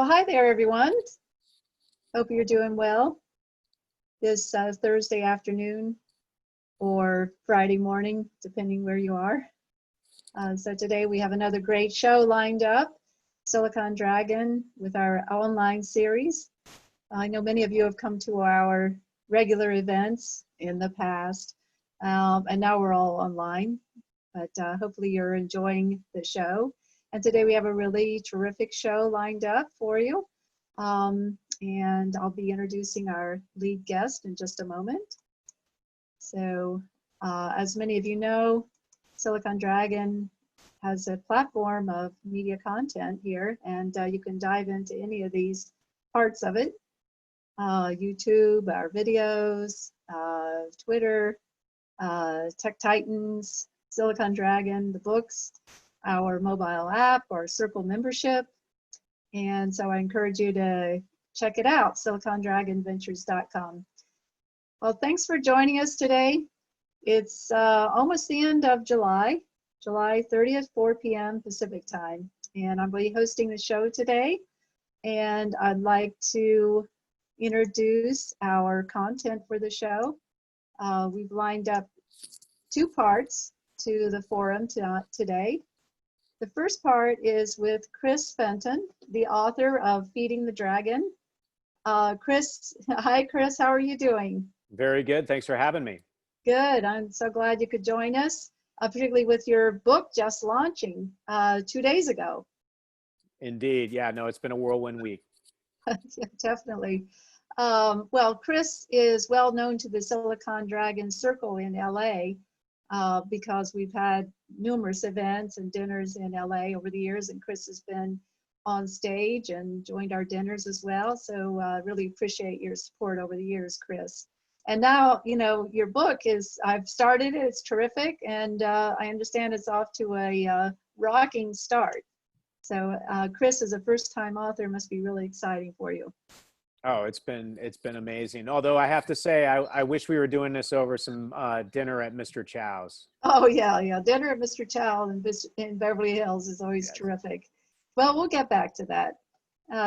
Well, hi there, everyone. Hope you're doing well this Thursday afternoon or Friday morning, depending where you are. So today we have another great show lined up, Silicon Dragon, with our online series. I know many of you have come to our regular events in the past, and now we're all online, but hopefully you're enjoying the show. And today we have a really terrific show lined up for you. And I'll be introducing our lead guest in just a moment. So as many of you know, Silicon Dragon has a platform of media content here, and you can dive into any of these parts of it. YouTube, our videos, Twitter, Tech Titans, Silicon Dragon, the books, our mobile app, our Circle membership. And so I encourage you to check it out, silicondragonventures.com. Well, thanks for joining us today. It's almost the end of July 30th, 4 p.m. Pacific time. And I'm going to be hosting the show today. And I'd like to introduce our content for the show. We've lined up two parts to the forum today. The first part is with Chris Fannin, the author of Feeding the Dragon. Chris, hi Chris, how are you doing? Very good, thanks for having me. Good, I'm so glad you could join us, particularly with your book just launching 2 days ago. Indeed, yeah, no, it's been a whirlwind week. Yeah, definitely. Well, Chris is well known to the Silicon Dragon Circle in LA because we've had numerous events and dinners in LA over the years, and Chris has been on stage and joined our dinners as well. So really appreciate your support over the years, Chris. And now, you know, your book is, I've started it, it's terrific, and I understand it's off to a rocking start. So Chris, as a first-time author, must be really exciting for you. Oh, it's been amazing. Although I have to say, I wish we were doing this over some dinner at Mr. Chow's. Oh yeah, dinner at Mr. Chow in Beverly Hills is always Yes. Terrific. Well, we'll get back to that.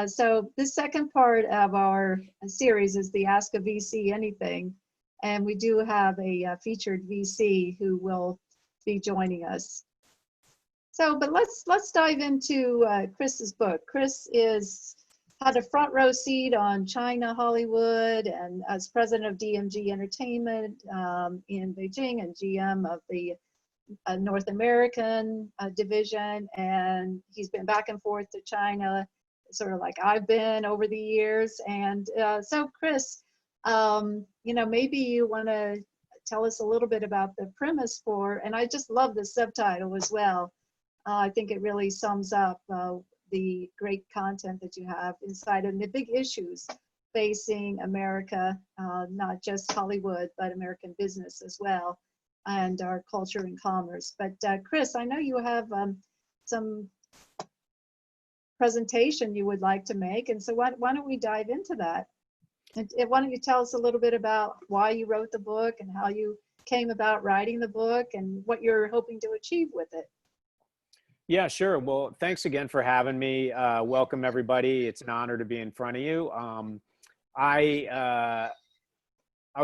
So the second part of our series is the Ask a VC Anything, and we do have a featured VC who will be joining us. So, but let's dive into Chris's book. Chris had a front row seat on China, Hollywood, and as president of DMG Entertainment in Beijing and GM of the North American division. And he's been back and forth to China, sort of like I've been over the years. And so Chris, you know, maybe you want to tell us a little bit about the premise for, and I just love the subtitle as well. I think it really sums up the great content that you have inside and the big issues facing America, not just Hollywood, but American business as well, and our culture and commerce. But Chris, I know you have some presentation you would like to make, and so why don't we dive into that? And why don't you tell us a little bit about why you wrote the book and how you came about writing the book and what you're hoping to achieve with it? Yeah, sure. Well, thanks again for having me. Welcome, everybody. It's an honor to be in front of you. I'll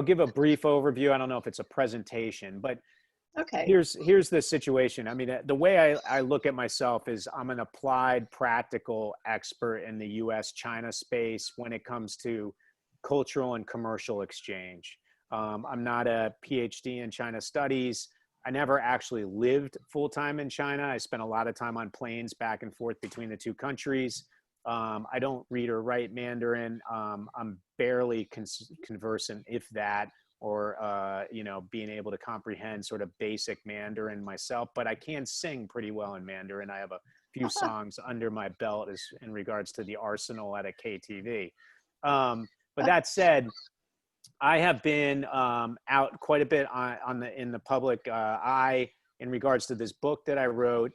give a brief overview. I don't know if it's a presentation, but okay. Here's the situation. I mean, the way I look at myself is I'm an applied practical expert in the US-China space when it comes to cultural and commercial exchange. I'm not a PhD in China studies. I never actually lived full-time in China. I spent a lot of time on planes back and forth between the two countries. I don't read or write Mandarin. I'm barely conversant, if that, or you know, being able to comprehend sort of basic Mandarin myself. But I can sing pretty well in Mandarin. I have a few songs under my belt as in regards to the arsenal at a KTV. But that said, I have been out quite a bit in the public eye in regards to this book that I wrote,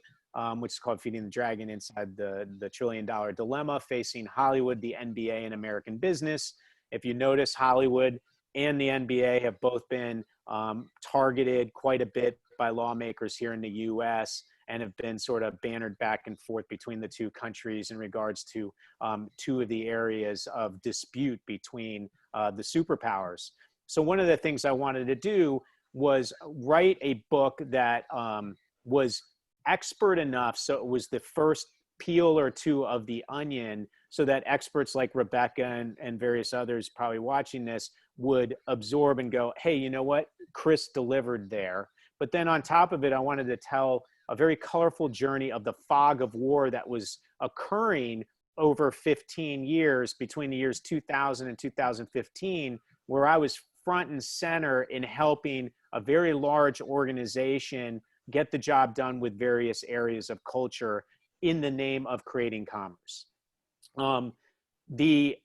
which is called Feeding the Dragon: Inside the $1 Trillion Dilemma Facing Hollywood, the NBA, and American Business. If you notice, Hollywood and the NBA have both been targeted quite a bit by lawmakers here in the U.S. and have been sort of bannered back and forth between the two countries in regards to two of the areas of dispute between the superpowers. So one of the things I wanted to do was write a book that was expert enough so it was the first peel or two of the onion, so that experts like Rebecca and various others probably watching this would absorb and go, hey, you know what? Chris delivered there. But then on top of it, I wanted to tell a very colorful journey of the fog of war that was occurring over 15 years between the years 2000 and 2015, where I was front and center in helping a very large organization get the job done with various areas of culture in the name of creating commerce. The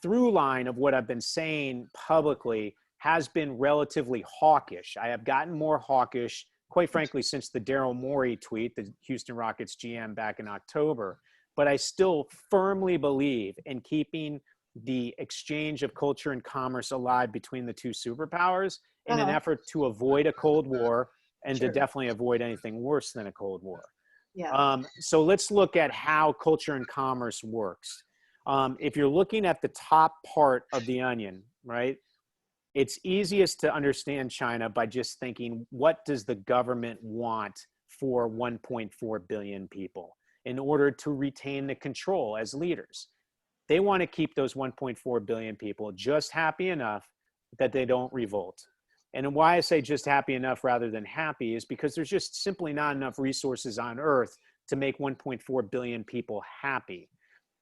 through line of what I've been saying publicly has been relatively hawkish. I have gotten more hawkish, quite frankly, since the Daryl Morey tweet, the Houston Rockets GM back in October. But I still firmly believe in keeping the exchange of culture and commerce alive between the two superpowers in an effort to avoid a Cold War and to definitely avoid anything worse than a Cold War. Yeah. So let's look at how culture and commerce works. If you're looking at the top part of the onion, right, it's easiest to understand China by just thinking, what does the government want for 1.4 billion people in order to retain the control as leaders? They want to keep those 1.4 billion people just happy enough that they don't revolt. And why I say just happy enough rather than happy is because there's just simply not enough resources on Earth to make 1.4 billion people happy.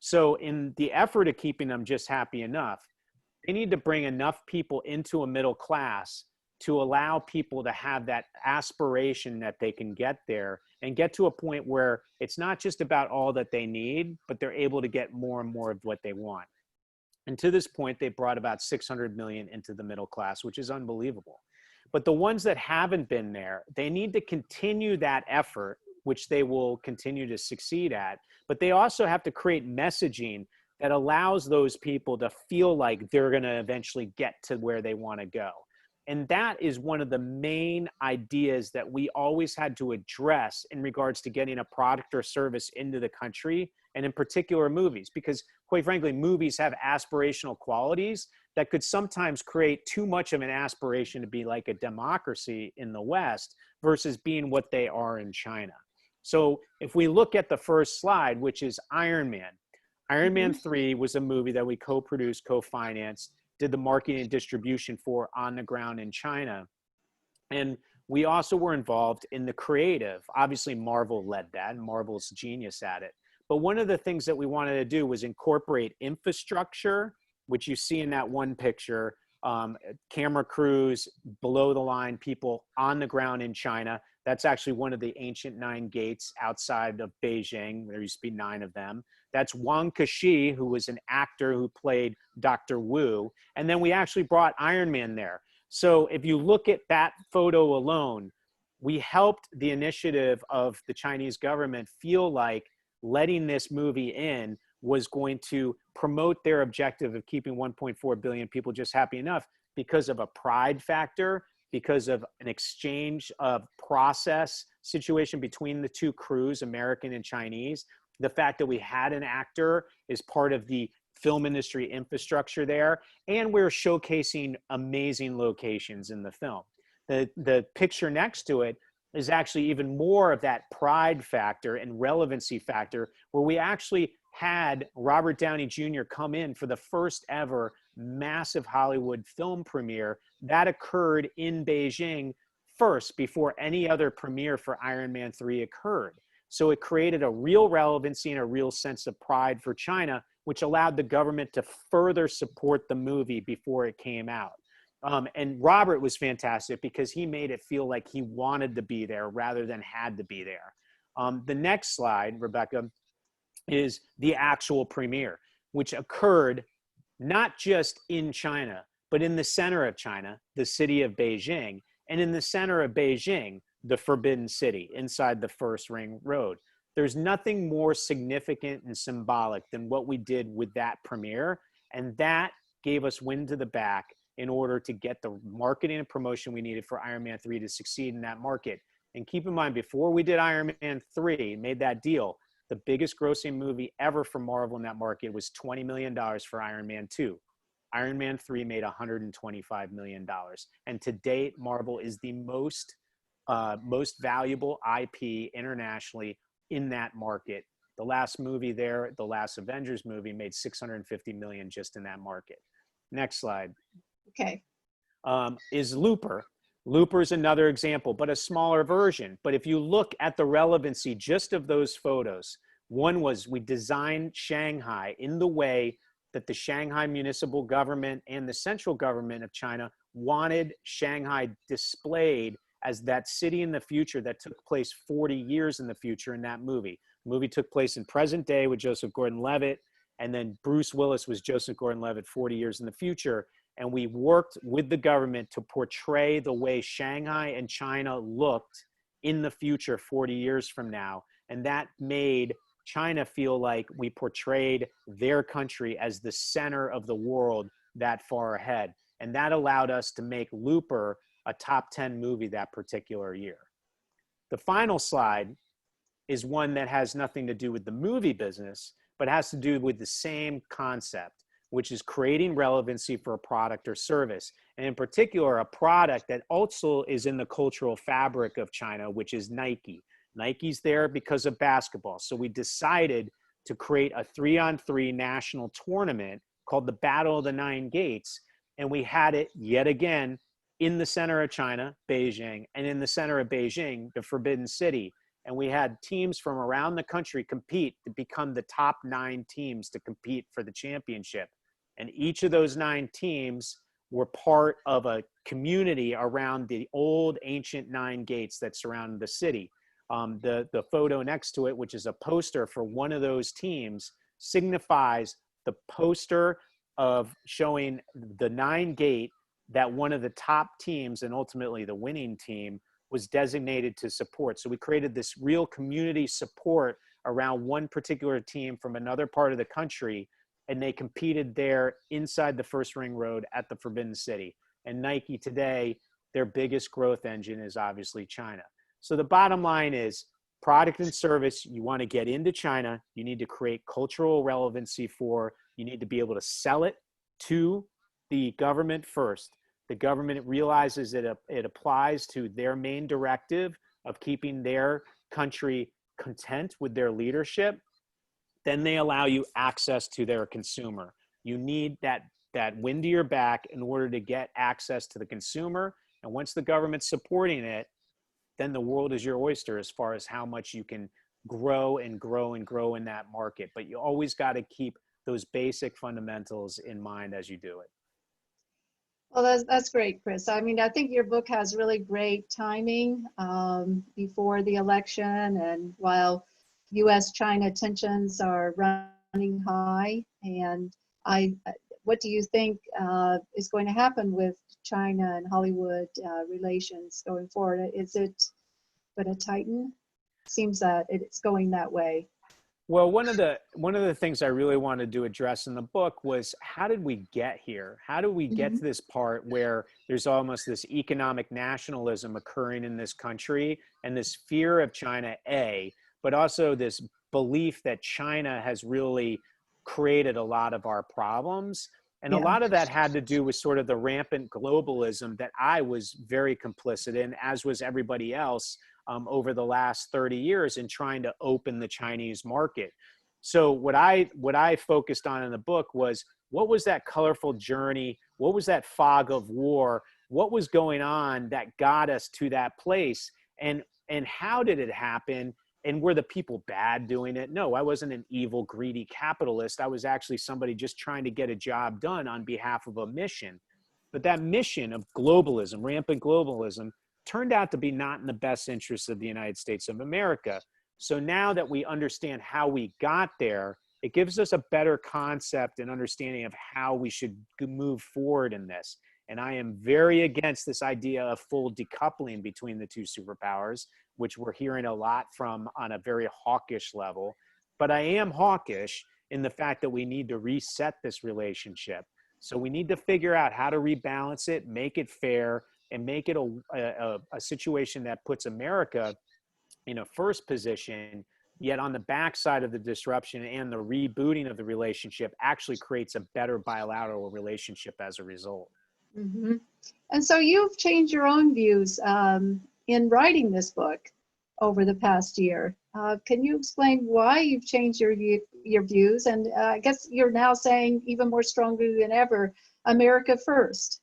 So in the effort of keeping them just happy enough, they need to bring enough people into a middle class to allow people to have that aspiration that they can get there and get to a point where it's not just about all that they need, but they're able to get more and more of what they want. And to this point, they brought about 600 million into the middle class, which is unbelievable. But the ones that haven't been there, they need to continue that effort, which they will continue to succeed at. But they also have to create messaging that allows those people to feel like they're going to eventually get to where they want to go. And that is one of the main ideas that we always had to address in regards to getting a product or service into the country, and in particular movies, because quite frankly, movies have aspirational qualities that could sometimes create too much of an aspiration to be like a democracy in the West versus being what they are in China. So if we look at the first slide, which is Iron Man. Iron Man 3 was a movie that we co-produced, co-financed, did the marketing and distribution for on the ground in China. And we also were involved in the creative. Obviously, Marvel led that, and Marvel's genius at it. But one of the things that we wanted to do was incorporate infrastructure, which you see in that one picture, camera crews, below the line people on the ground in China. That's actually one of the ancient 9 gates outside of Beijing. There used to be 9 of them. That's Wang Kashi, who was an actor who played Dr. Wu. And then we actually brought Iron Man there. So if you look at that photo alone, we helped the initiative of the Chinese government feel like letting this movie in was going to promote their objective of keeping 1.4 billion people just happy enough because of a pride factor, because of an exchange of process situation between the two crews, American and Chinese. The fact that we had an actor is part of the film industry infrastructure there, and we're showcasing amazing locations in the film. The picture next to it is actually even more of that pride factor and relevancy factor, where we actually had Robert Downey Jr. come in for the first ever massive Hollywood film premiere that occurred in Beijing first before any other premiere for Iron Man 3 occurred. So it created a real relevancy and a real sense of pride for China, which allowed the government to further support the movie before it came out. And Robert was fantastic because he made it feel like he wanted to be there rather than had to be there. The next slide, Rebecca, is the actual premiere, which occurred not just in China, but in the center of China, the city of Beijing, and in the center of Beijing, the Forbidden City, inside the First Ring Road. There's nothing more significant and symbolic than what we did with that premiere, and that gave us wind to the back in order to get the marketing and promotion we needed for Iron Man 3 to succeed in that market. And keep in mind, before we did Iron Man 3, made that deal, the biggest grossing movie ever for Marvel in that market was $20 million for Iron Man 2. Iron Man 3 made $125 million. And to date, Marvel is the most valuable IP internationally in that market. The last movie there, the last Avengers movie, made $650 million just in that market. Next slide. Okay. Is Looper. Looper is another example, but a smaller version. But if you look at the relevancy just of those photos, one was we designed Shanghai in the way that the Shanghai municipal government and the central government of China wanted Shanghai displayed as that city in the future that took place 40 years in the future in that movie. The movie took place in present day with Joseph Gordon-Levitt, and then Bruce Willis was Joseph Gordon-Levitt 40 years in the future. And we worked with the government to portray the way Shanghai and China looked in the future 40 years from now. And that made China feel like we portrayed their country as the center of the world that far ahead. And that allowed us to make Looper a top 10 movie that particular year. The final slide is one that has nothing to do with the movie business, but has to do with the same concept, which is creating relevancy for a product or service. And in particular, a product that also is in the cultural fabric of China, which is Nike. Nike's there because of basketball. So we decided to create a 3-on-3 national tournament called the Battle of the Nine Gates. And we had it yet again in the center of China, Beijing, and in the center of Beijing, the Forbidden City. And we had teams from around the country compete to become the top 9 teams to compete for the championship. And each of those 9 teams were part of a community around the old ancient 9 gates that surrounded the city. The photo next to it, which is a poster for one of those teams, signifies the poster of showing the 9 gate that one of the top teams, and ultimately the winning team, was designated to support. So we created this real community support around one particular team from another part of the country, and they competed there inside the first ring road at the Forbidden City. And Nike today, their biggest growth engine is obviously China. So the bottom line is product and service, you want to get into China, you need to create cultural relevancy for, you need to be able to sell it to the government first. The government realizes that it applies to their main directive of keeping their country content with their leadership. Then they allow you access to their consumer. You need that wind to your back in order to get access to the consumer. And once the government's supporting it, then the world is your oyster as far as how much you can grow and grow and grow in that market. But you always got to keep those basic fundamentals in mind as you do it. Well, that's great, Chris. I mean, I think your book has really great timing before the election, and while U.S.-China tensions are running high. And what do you think is going to happen with China and Hollywood relations going forward? Is it going to tighten? Seems that it's going that way. Well, one of the things I really wanted to address in the book was, how did we get here? How do we get to this part where there's almost this economic nationalism occurring in this country, and this fear of China, but also this belief that China has really created a lot of our problems. And a lot of that had to do with sort of the rampant globalism that I was very complicit in, as was everybody else, over the last 30 years in trying to open the Chinese market. So what I focused on in the book was, what was that colorful journey? What was that fog of war? What was going on that got us to that place? And how did it happen? And were the people bad doing it? No, I wasn't an evil, greedy capitalist. I was actually somebody just trying to get a job done on behalf of a mission. But that mission of globalism, rampant globalism, turned out to be not in the best interest of the United States of America. So now that we understand how we got there, it gives us a better concept and understanding of how we should move forward in this. And I am very against this idea of full decoupling between the two superpowers, which we're hearing a lot from on a very hawkish level. But I am hawkish in the fact that we need to reset this relationship. So we need to figure out how to rebalance it, make it fair, and make it a situation that puts America in a first position, yet on the backside of the disruption and the rebooting of the relationship actually creates a better bilateral relationship as a result. Mm-hmm. And so you've changed your own views in writing this book over the past year. Can you explain why you've changed your views? And I guess you're now saying even more strongly than ever, America first.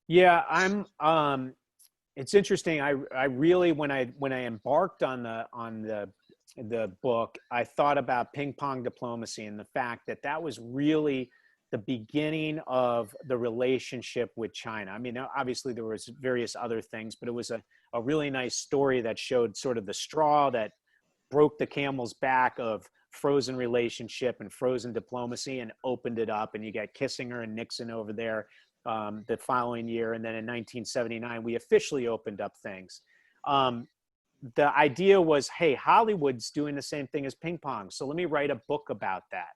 Yeah, it's interesting. I really, when I embarked on the book, I thought about ping pong diplomacy and the fact that that was really the beginning of the relationship with China. I mean, obviously there was various other things, but it was a really nice story that showed sort of the straw that broke the camel's back of frozen relationship and frozen diplomacy and opened it up. And you got Kissinger and Nixon over there the following year. And then in 1979, we officially opened up things. The idea was, hey, Hollywood's doing the same thing as ping pong, so let me write a book about that.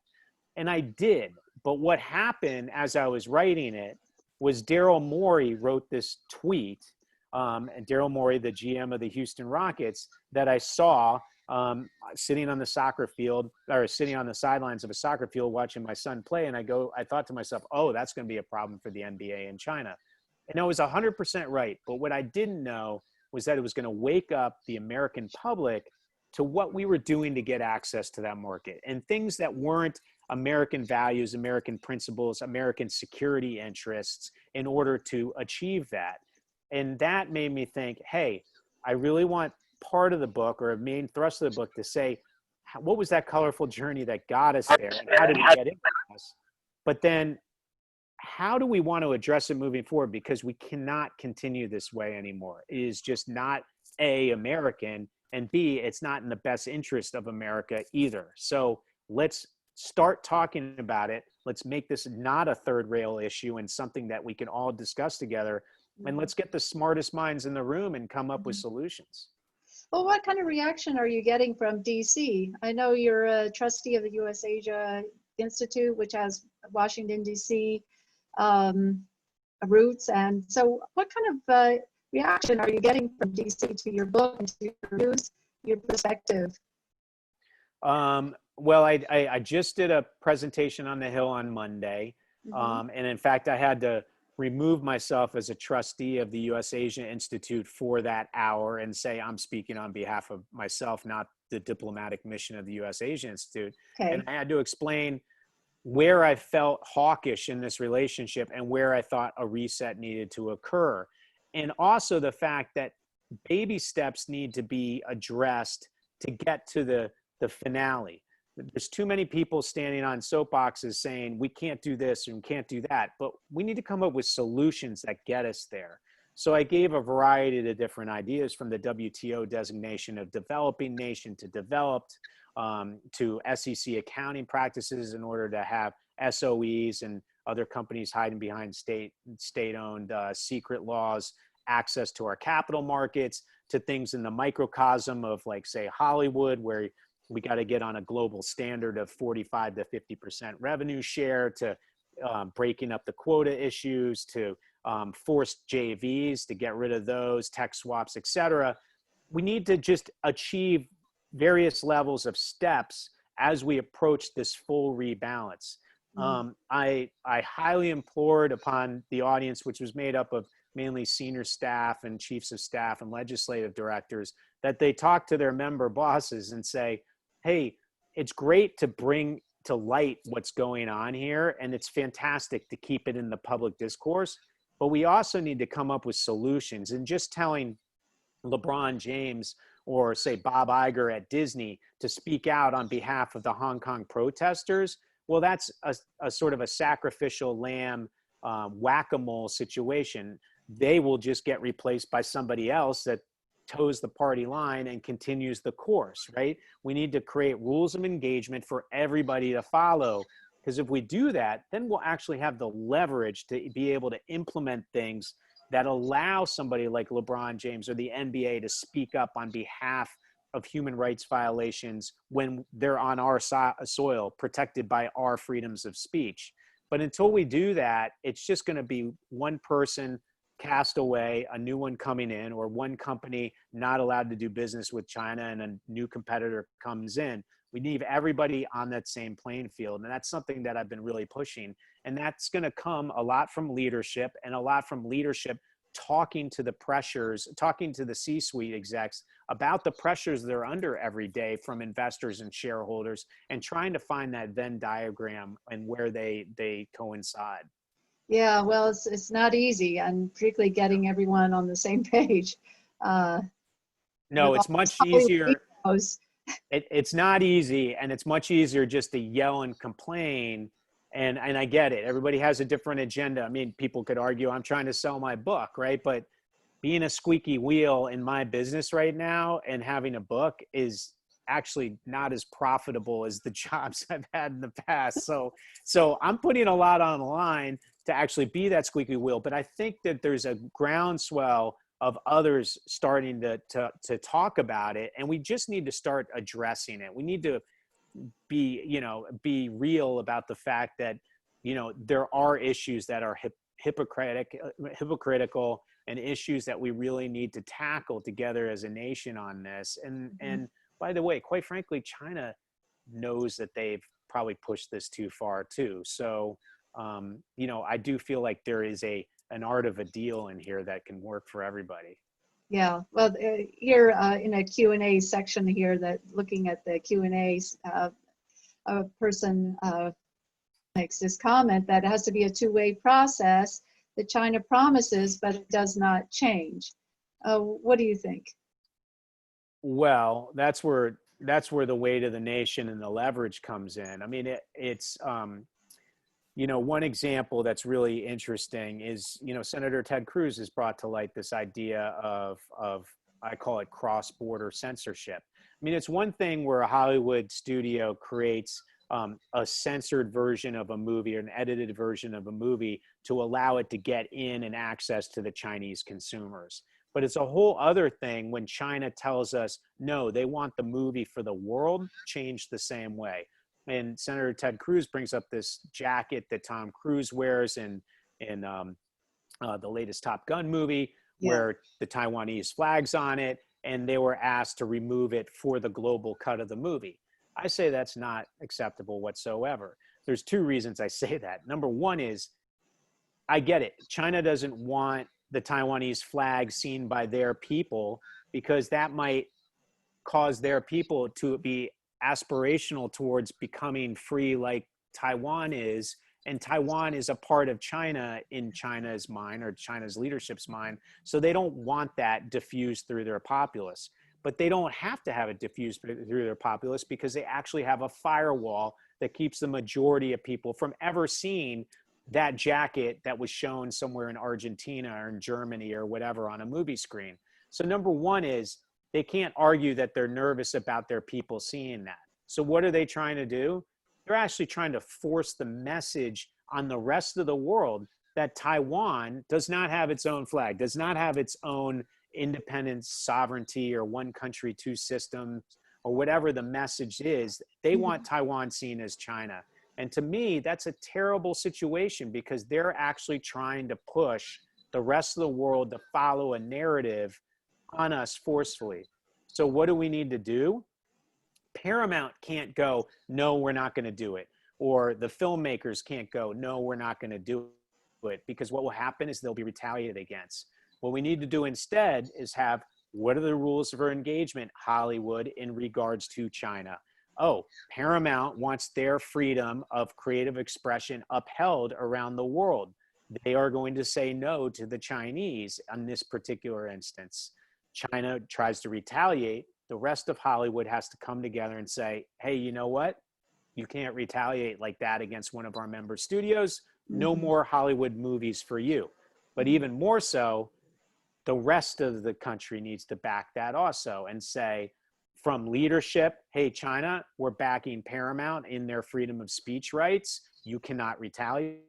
And I did. But what happened as I was writing it was Daryl Morey wrote this tweet, and Daryl Morey, the GM of the Houston Rockets, that I saw sitting on the soccer field, or sitting on the sidelines of a soccer field watching my son play. And I thought to myself, oh, that's going to be a problem for the NBA in China. And I was 100% right. But what I didn't know was that it was going to wake up the American public to what we were doing to get access to that market, and things that weren't American values, American principles, American security interests in order to achieve that. And that made me think, hey, I really want part of the book, or a main thrust of the book, to say, what was that colorful journey that got us there, and how did we get into this? But then how do we want to address it moving forward? Because we cannot continue this way anymore. It is just not A, American, and B, it's not in the best interest of America either. So let's start talking about it. Let's make this not a third rail issue and something that we can all discuss together. And let's get the smartest minds in the room and come up with solutions. Well, what kind of reaction are you getting from DC? I know you're a trustee of the US Asia Institute, which has Washington, DC roots. And so what kind of reaction are you getting from DC to your book and to your views, your perspective? Well, I just did a presentation on the Hill on Monday. And in fact, I had to remove myself as a trustee of the US Asia Institute for that hour and say I'm speaking on behalf of myself, not the diplomatic mission of the US Asia Institute. Okay. And I had to explain where I felt hawkish in this relationship and where I thought a reset needed to occur. And also the fact that baby steps need to be addressed to get to the finale. There's too many people standing on soapboxes saying we can't do this and can't do that, but we need to come up with solutions that get us there. So I gave a variety of different ideas, from the WTO designation of developing nation to developed, to SEC accounting practices in order to have SOEs and other companies hiding behind state-owned secret laws, access to our capital markets, to things in the microcosm of, like, say, Hollywood, where we got to get on a global standard of 45 to 50% revenue share, to breaking up the quota issues, to forced JVs, to get rid of those, tech swaps, et cetera. We need to just achieve various levels of steps as we approach this full rebalance. I highly implored upon the audience, which was made up of mainly senior staff and chiefs of staff and legislative directors, that they talk to their member bosses and say, hey, it's great to bring to light what's going on here, and it's fantastic to keep it in the public discourse, but we also need to come up with solutions. And just telling LeBron James or, say, Bob Iger at Disney to speak out on behalf of the Hong Kong protesters, well, that's a sort of a sacrificial lamb whack-a-mole situation. They will just get replaced by somebody else that toes the party line and continues the course, right? We need to create rules of engagement for everybody to follow, because if we do that, then we'll actually have the leverage to be able to implement things that allow somebody like LeBron James or the NBA to speak up on behalf of human rights violations when they're on our soil, protected by our freedoms of speech. But until we do that, it's just going to be one person cast away, a new one coming in, or one company not allowed to do business with China and a new competitor comes in. We need everybody on that same playing field. And that's something that I've been really pushing. And that's going to come a lot from leadership, and a lot from leadership talking to the pressures, talking to the C-suite execs about the pressures they're under every day from investors and shareholders, and trying to find that Venn diagram and where they coincide. Yeah, well, it's not easy, and particularly getting everyone on the same page. No, With all it's much these Hollywood easier. heroes. It's not easy, and it's much easier just to yell and complain. And I get it. Everybody has a different agenda. I mean, people could argue I'm trying to sell my book, right? But being a squeaky wheel in my business right now and having a book is actually not as profitable as the jobs I've had in the past. So I'm putting a lot on the line to actually be that squeaky wheel. But I think that there's a groundswell of others starting to talk about it, and we just need to start addressing it. We need to be real about the fact that, there are issues that are hypocritical, and issues that we really need to tackle together as a nation on this. And by the way, quite frankly, China knows that they've probably pushed this too far too. So, I do feel like there is an art of a deal in here that can work for everybody. Yeah, well, here in a Q&A section here, that looking at the Q&As, a person makes this comment that it has to be a two-way process that China promises, but it does not change. What do you think? Well, that's where the weight of the nation and the leverage comes in. I mean, it's one example that's really interesting is, Senator Ted Cruz has brought to light this idea of I call it cross-border censorship. I mean, it's one thing where a Hollywood studio creates a censored version of a movie or an edited version of a movie to allow it to get in and access to the Chinese consumers. But it's a whole other thing when China tells us, no, they want the movie for the world changed the same way. And Senator Ted Cruz brings up this jacket that Tom Cruise wears in the latest Top Gun movie, where the Taiwanese flag's on it, and they were asked to remove it for the global cut of the movie. I say that's not acceptable whatsoever. There's two reasons I say that. Number one is, I get it. China doesn't want the Taiwanese flag seen by their people, because that might cause their people to be aspirational towards becoming free like Taiwan is. And Taiwan is a part of China in China's mind, or China's leadership's mind. So they don't want that diffused through their populace. But they don't have to have it diffused through their populace, because they actually have a firewall that keeps the majority of people from ever seeing that jacket that was shown somewhere in Argentina or in Germany or whatever on a movie screen. So number one is, they can't argue that they're nervous about their people seeing that. So what are they trying to do? They're actually trying to force the message on the rest of the world that Taiwan does not have its own flag, does not have its own independence, sovereignty, or one country, two systems, or whatever the message is. They want Taiwan seen as China. And to me, that's a terrible situation, because they're actually trying to push the rest of the world to follow a narrative on us forcefully. So what do we need to do? Paramount can't go, no, we're not going to do it. Or the filmmakers can't go, no, we're not going to do it, because what will happen is they'll be retaliated against. What we need to do instead is have, what are the rules for engagement, Hollywood, in regards to China? Oh, Paramount wants their freedom of creative expression upheld around the world. They are going to say no to the Chinese on this particular instance. China tries to retaliate. The rest of Hollywood has to come together and say, hey, you know what? You can't retaliate like that against one of our member studios. No more Hollywood movies for you. But even more so, the rest of the country needs to back that also and say, from leadership, hey, China, we're backing Paramount in their freedom of speech rights. You cannot retaliate.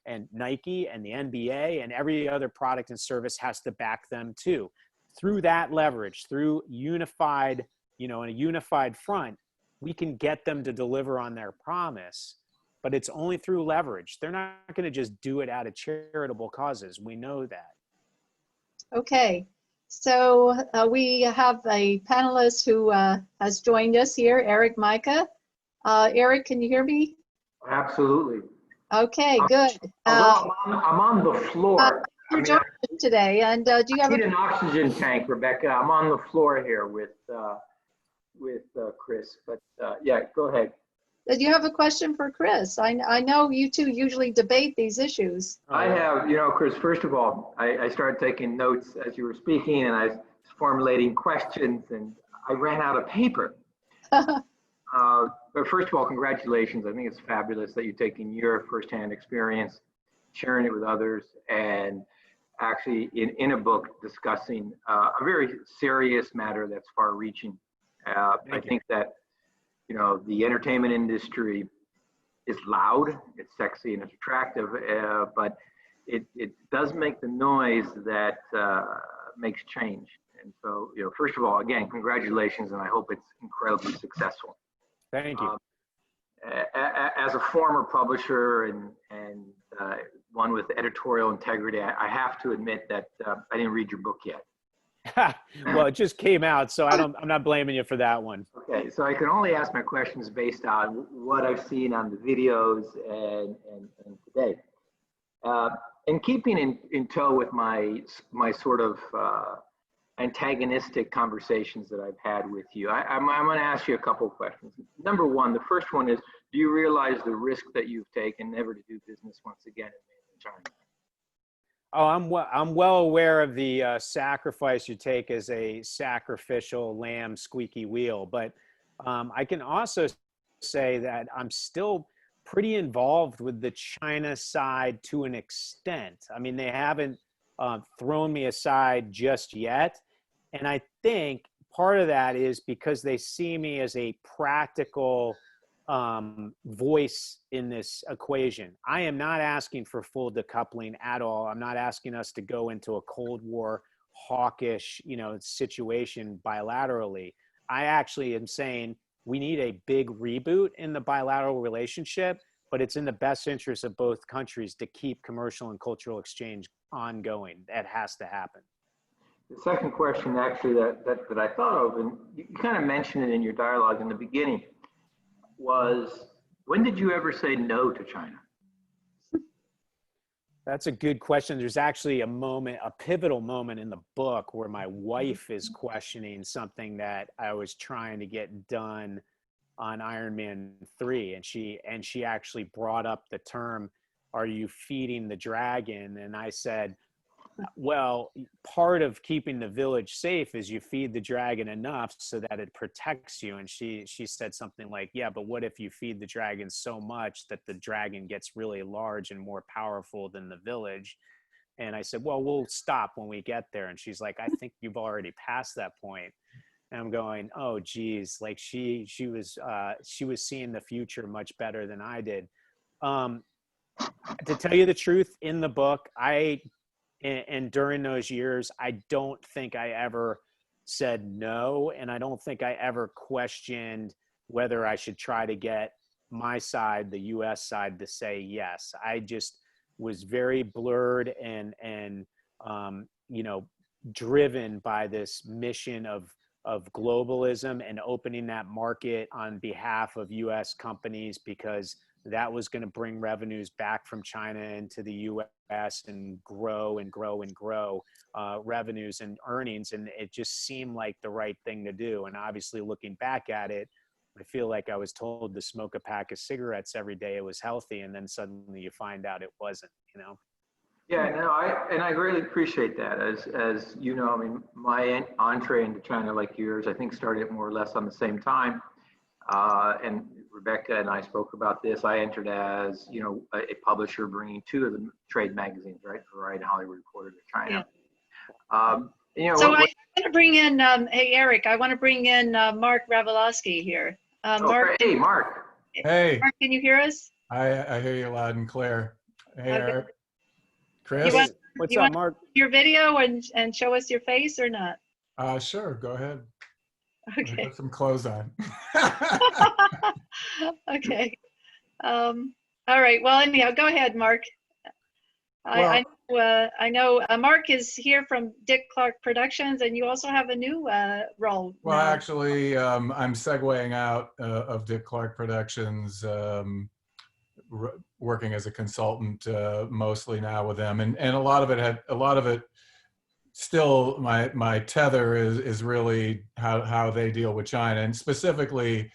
And Nike and the NBA and every other product and service has to back them too. Through that leverage, through unified, in a unified front, we can get them to deliver on their promise. But it's only through leverage. They're not going to just do it out of charitable causes. We know that. Okay, so we have a panelist who has joined us here, Eric Micah. Eric, can you hear me? Absolutely. Okay, good. Although I'm on the floor. You're I mean, joining us today, and do you I have need an oxygen tank, Rebecca. I'm on the floor here with Chris, but yeah, go ahead. do you have a question for Chris? I know you two usually debate these issues. I have, you know, Chris, first of all, I started taking notes as you were speaking, and I was formulating questions, and I ran out of paper. But first of all, congratulations. I think it's fabulous that you're taking your firsthand experience, sharing it with others, and actually in a book discussing a very serious matter that's far reaching. I think that, you know, the entertainment industry is loud, it's sexy, and it's attractive, but it does make the noise that makes change. And so, you know, first of all, again, congratulations, and I hope it's incredibly successful. Thank you. As a former publisher and one with editorial integrity, I have to admit that I didn't read your book yet. Well, it just came out, so I'm not blaming you for that one. Okay, so I can only ask my questions based on what I've seen on the videos and today. And keeping in tow with my sort of antagonistic conversations that I've had with you, I'm going to ask you a couple of questions. Number one, the first one is, do you realize the risk that you've taken never to do business once again in China? Oh, I'm well aware of the sacrifice you take as a sacrificial lamb squeaky wheel, but I can also say that I'm still pretty involved with the China side to an extent. I mean, they haven't thrown me aside just yet, and I think part of that is because they see me as a practical voice in this equation. I am not asking for full decoupling at all. I'm not asking us to go into a Cold War hawkish, you know, situation bilaterally. I actually am saying we need a big reboot in the bilateral relationship, but it's in the best interest of both countries to keep commercial and cultural exchange ongoing. That has to happen. The second question actually that I thought of, and you kind of mentioned it in your dialogue in the beginning, was when did you ever say no to China? That's a good question. There's actually a pivotal moment in the book where my wife is questioning something that I was trying to get done on Iron Man 3. And she actually brought up the term, "Are you feeding the dragon?" And I said, well, part of keeping the village safe is you feed the dragon enough so that it protects you. And she said something like, yeah, but what if you feed the dragon so much that the dragon gets really large and more powerful than the village? And I said, well, we'll stop when we get there. And she's like, I think you've already passed that point. And I'm going, oh, geez, like she was seeing the future much better than I did. To tell you the truth, in the book, and during those years, I don't think I ever said no. And I don't think I ever questioned whether I should try to get my side, the US side, to say yes. I just was very blurred and you know, driven by this mission of globalism and opening that market on behalf of US companies, because that was going to bring revenues back from China into the US and grow and grow and grow revenues and earnings. And it just seemed like the right thing to do. And obviously looking back at it, I feel like I was told to smoke a pack of cigarettes every day, it was healthy. And then suddenly you find out it wasn't, you know? Yeah, no, I greatly appreciate that. As you know, I mean, my entree into China, like yours, I think started more or less on the same time. And Rebecca and I spoke about this. I entered as, you know, a publisher bringing two of the trade magazines, right? Variety and Hollywood Reporter to China. Yeah. You know, so I want to bring in, hey, Eric, I want to bring in Mark Ravelowski here. Mark, hey, Mark. Hey. Mark, can you hear us? I hear you loud and clear. Hey, Okay. Eric. Chris? What's up, Mark? Your video and show us your face or not? Sure, go ahead. Okay. Put some clothes on. Okay. All right. Well, anyhow, go ahead, Mark. I I know Mark is here from Dick Clark Productions, and you also have a new role Well, now. actually, I'm segueing out of Dick Clark Productions, working as a consultant mostly now with them, and a lot of it still my tether is really how they deal with China, and specifically,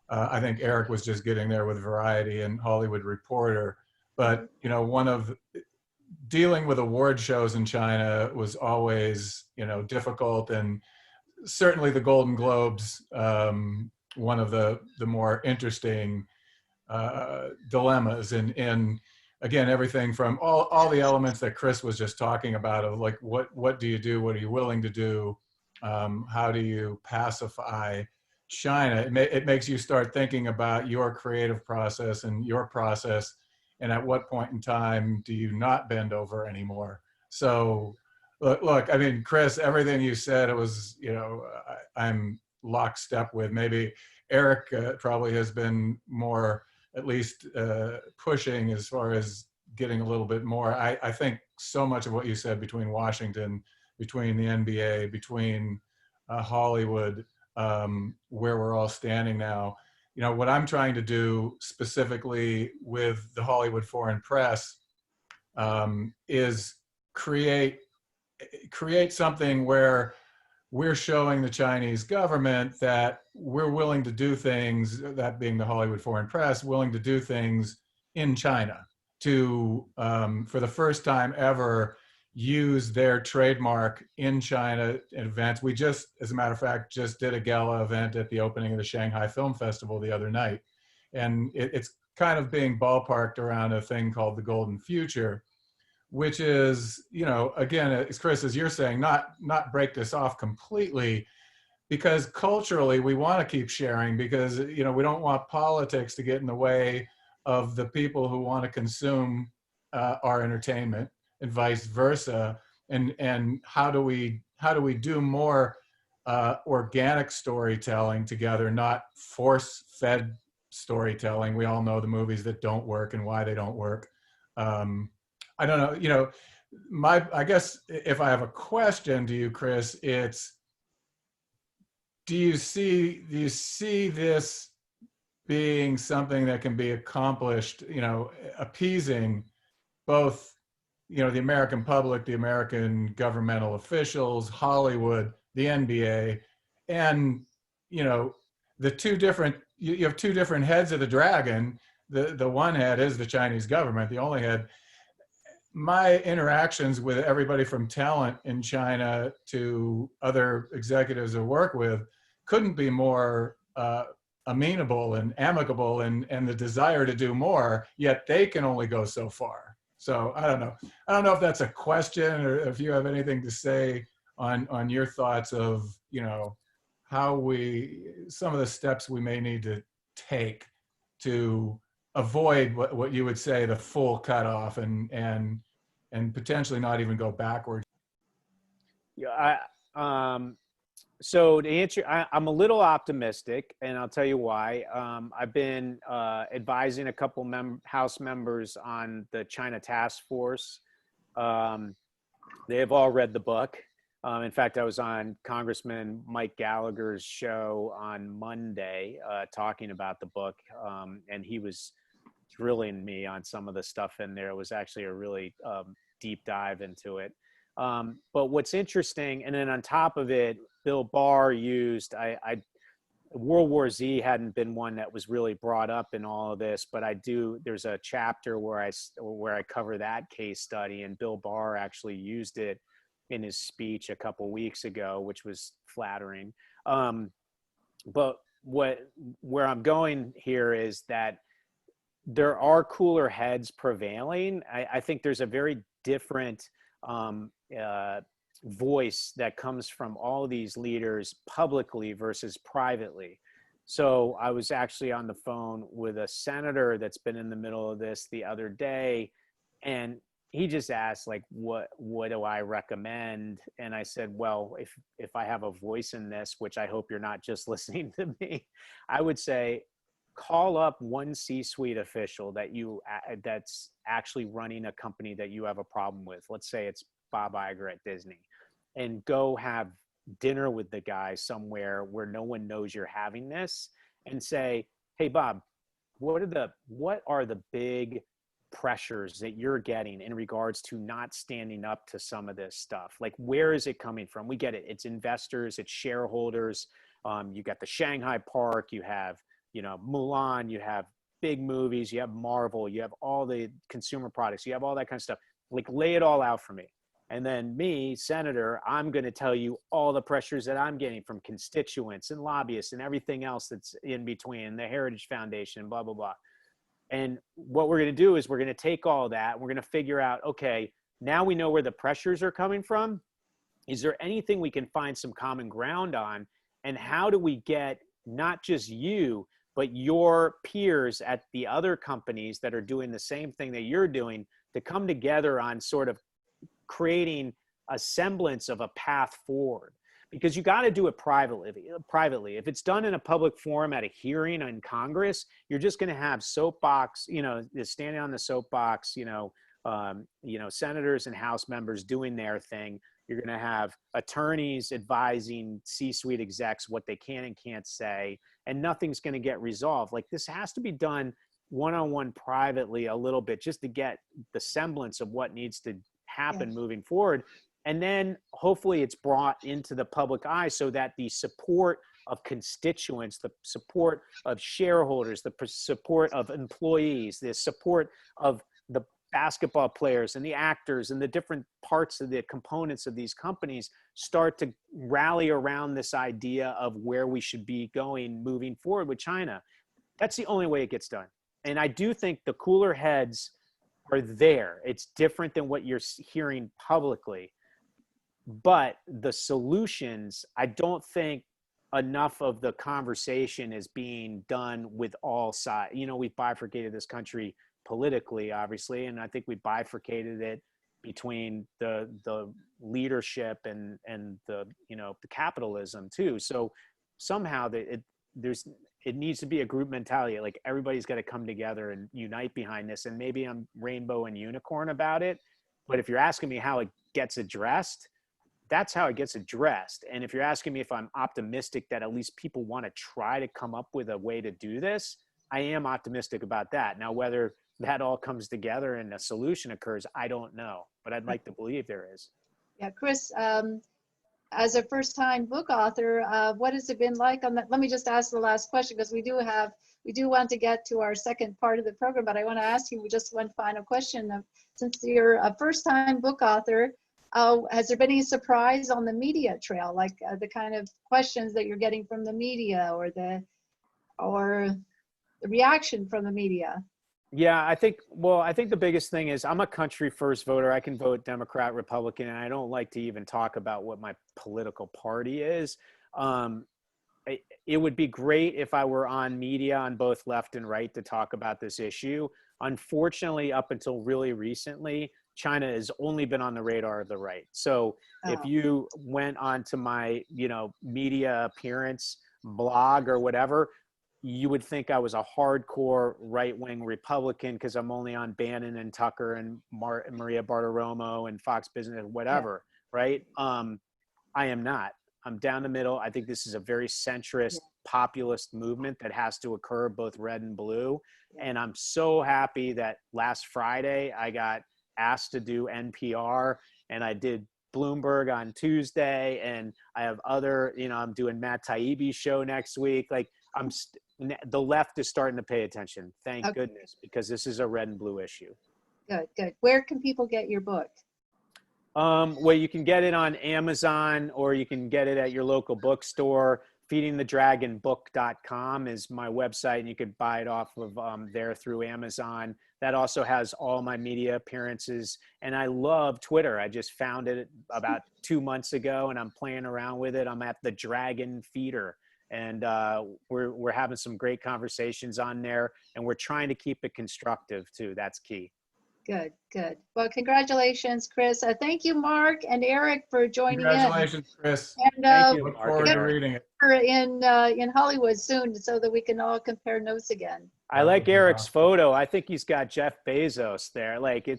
I think Eric was just getting there with Variety and Hollywood Reporter, but one of dealing with award shows in China was always difficult, and certainly the Golden Globes, one of the more interesting dilemmas, and again, everything from all the elements that Chris was just talking about of like what do you do, what are you willing to do, how do you pacify China. It makes you start thinking about your creative process and your process, and at what point in time do you not bend over anymore. So look, I mean, Chris, everything you said, it was, I'm lockstep with. Maybe Eric probably has been more, at least pushing as far as getting a little bit more. I think so much of what you said between Washington, between the NBA, between Hollywood, where we're all standing now. What I'm trying to do specifically with the Hollywood Foreign Press is create something where we're showing the Chinese government that we're willing to do things, that being the Hollywood Foreign Press, willing to do things in China to, for the first time ever, use their trademark in China in events. We just, as a matter of fact, just did a gala event at the opening of the Shanghai Film Festival the other night. And it's kind of being ballparked around a thing called the Golden Future, which is, again, as Chris, as you're saying, not break this off completely, because culturally we want to keep sharing, because, we don't want politics to get in the way of the people who want to consume our entertainment, and vice versa. And how do we do more organic storytelling together, not force-fed storytelling. We all know the movies that don't work and why they don't work. I don't know, I guess if I have a question to you, Chris, it's, do you see this being something that can be accomplished, appeasing both, the American public, the American governmental officials, Hollywood, the NBA, and, the two different, you have two different heads of the dragon. The one head is the Chinese government, the only head. My interactions with everybody from talent in China to other executives I work with couldn't be more amenable and amicable, and the desire to do more, yet they can only go so far. So I don't know if that's a question, or if you have anything to say on your thoughts of, how some of the steps we may need to take to avoid what you would say the full cutoff, and potentially not even go backwards. Yeah, so to answer, I'm a little optimistic, and I'll tell you why. I've been advising a couple House members on the China Task Force. They have all read the book. In fact, I was on Congressman Mike Gallagher's show on Monday talking about the book, and he was drilling me on some of the stuff in there. It was actually a really deep dive into it. But what's interesting, and then on top of it, Bill Barr used, World War Z hadn't been one that was really brought up in all of this, but there's a chapter where I cover that case study, and Bill Barr actually used it in his speech a couple weeks ago, which was flattering. But where I'm going here is that there are cooler heads prevailing. I think there's a very different voice that comes from all of these leaders publicly versus privately. So I was actually on the phone with a senator that's been in the middle of this the other day, and he just asked, like, what do I recommend? And I said, well, if I have a voice in this, which I hope you're not just listening to me, I would say call up one C-suite official that's actually running a company that you have a problem with. Let's say it's Bob Iger at Disney, and go have dinner with the guy somewhere where no one knows you're having this, and say, hey, Bob, what are the big pressures that you're getting in regards to not standing up to some of this stuff? Like, where is it coming from? We get it. It's investors, it's shareholders. You got the Shanghai Park, you have, Mulan, you have big movies, you have Marvel, you have all the consumer products, you have all that kind of stuff. Like, lay it all out for me. And then me, Senator, I'm going to tell you all the pressures that I'm getting from constituents and lobbyists and everything else that's in between, the Heritage Foundation, blah, blah, blah. And what we're going to do is we're going to take all that. We're going to figure out, okay, now we know where the pressures are coming from. Is there anything we can find some common ground on? And how do we get not just you, but your peers at the other companies that are doing the same thing that you're doing to come together on sort of creating a semblance of a path forward? Because you got to do it privately. If it's done in a public forum at a hearing in Congress, you're just going to have soapbox, standing on the soapbox, senators and House members doing their thing. You're going to have attorneys advising C-suite execs what they can and can't say, and nothing's going to get resolved. Like, this has to be done one-on-one privately a little bit, just to get the semblance of what needs to happen moving forward. And then hopefully it's brought into the public eye so that the support of constituents, the support of shareholders, the support of employees, the support of the basketball players and the actors and the different parts of the components of these companies start to rally around this idea of where we should be going moving forward with China. That's the only way it gets done. And I do think the cooler heads are there. It's different than what you're hearing publicly. But the solutions, I don't think enough of the conversation is being done with all sides. We've bifurcated this country politically, obviously, and I think we bifurcated it between the leadership and the capitalism too. So somehow it needs to be a group mentality. Like, everybody's got to come together and unite behind this. And maybe I'm rainbow and unicorn about it, but if you're asking me how it gets addressed, that's how it gets addressed. And if you're asking me if I'm optimistic that at least people want to try to come up with a way to do this, I am optimistic about that. Now, whether that all comes together and a solution occurs, I don't know, but I'd like to believe there is. Yeah, Chris, as a first-time book author, what has it been like on that? Let me just ask the last question, because we do want to get to our second part of the program, but I want to ask you just one final question. Since you're a first-time book author, has there been any surprise on the media trail, like the kind of questions that you're getting from the media, or the reaction from the media? Yeah, I think the biggest thing is I'm a country first voter. I can vote Democrat, Republican, and I don't like to even talk about what my political party is. It would be great if I were on media on both left and right to talk about this issue. Unfortunately, up until really recently, China has only been on the radar of the right. So if you went onto my, media appearance blog or whatever, you would think I was a hardcore right-wing Republican because I'm only on Bannon and Tucker and Maria Bartiromo and Fox Business, whatever, right? I am not. I'm down the middle. I think this is a very centrist populist movement that has to occur, both red and blue. And I'm so happy that last Friday I got asked to do NPR, and I did Bloomberg on Tuesday, and I have other, I'm doing Matt Taibbi's show next week. Like, the left is starting to pay attention. Thank goodness, because this is a red and blue issue. Good. Where can people get your book? Well, you can get it on Amazon, or you can get it at your local bookstore. feedingthedragonbook.com is my website, and you could buy it off of there through Amazon. That also has all my media appearances. And I love Twitter. I just found it about 2 months ago, and I'm playing around with it. I'm at the Dragon Feeder, and we're having some great conversations on there, and we're trying to keep it constructive too. That's key. Good, good. Well, congratulations, Chris. Thank you, Mark and Eric, for joining in. Congratulations, Chris. And Thank you, Look Mark forward and to Eric. reading it. we're in Hollywood soon so that we can all compare notes again. I That like would be Eric's awesome. photo. I think he's got Jeff Bezos there. Like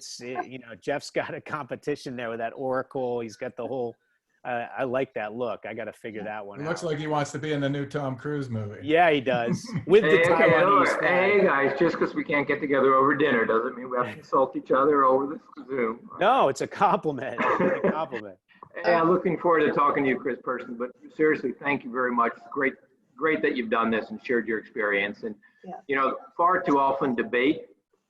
Jeff's got a competition there with that Oracle. He's got the whole, I like that look. I got to figure that one It out. looks like he wants to be in the new Tom Cruise movie. Yeah, he does. With the Taiwanese flag. Hey guys, just because we can't get together over dinner doesn't mean we have to insult each other over the Zoom. No, it's a compliment. It's a compliment. Hey, I'm looking forward to talking to you, Chris, person. But seriously, thank you very much. Great, great that you've done this and shared your experience. And Yeah. far too often debate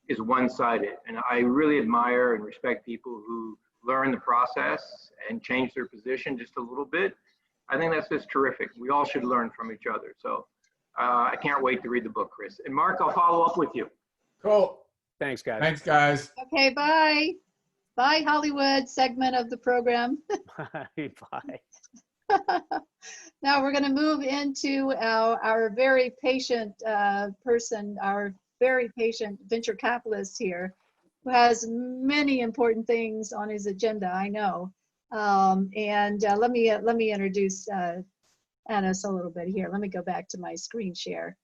is one-sided, and I really admire and respect people who learn the process and change their position just a little bit. I think that's just terrific. We all should learn from each other. So I can't wait to read the book, Chris. And Mark, I'll follow up with you. Cool. Thanks, guys. Thanks, guys. Okay, bye. Bye, Hollywood segment of the program. Bye. Now we're going to move into our very patient person, our very patient venture capitalist here, who has many important things on his agenda, I know. Let me introduce Anis a little bit here. Let me go back to my screen share.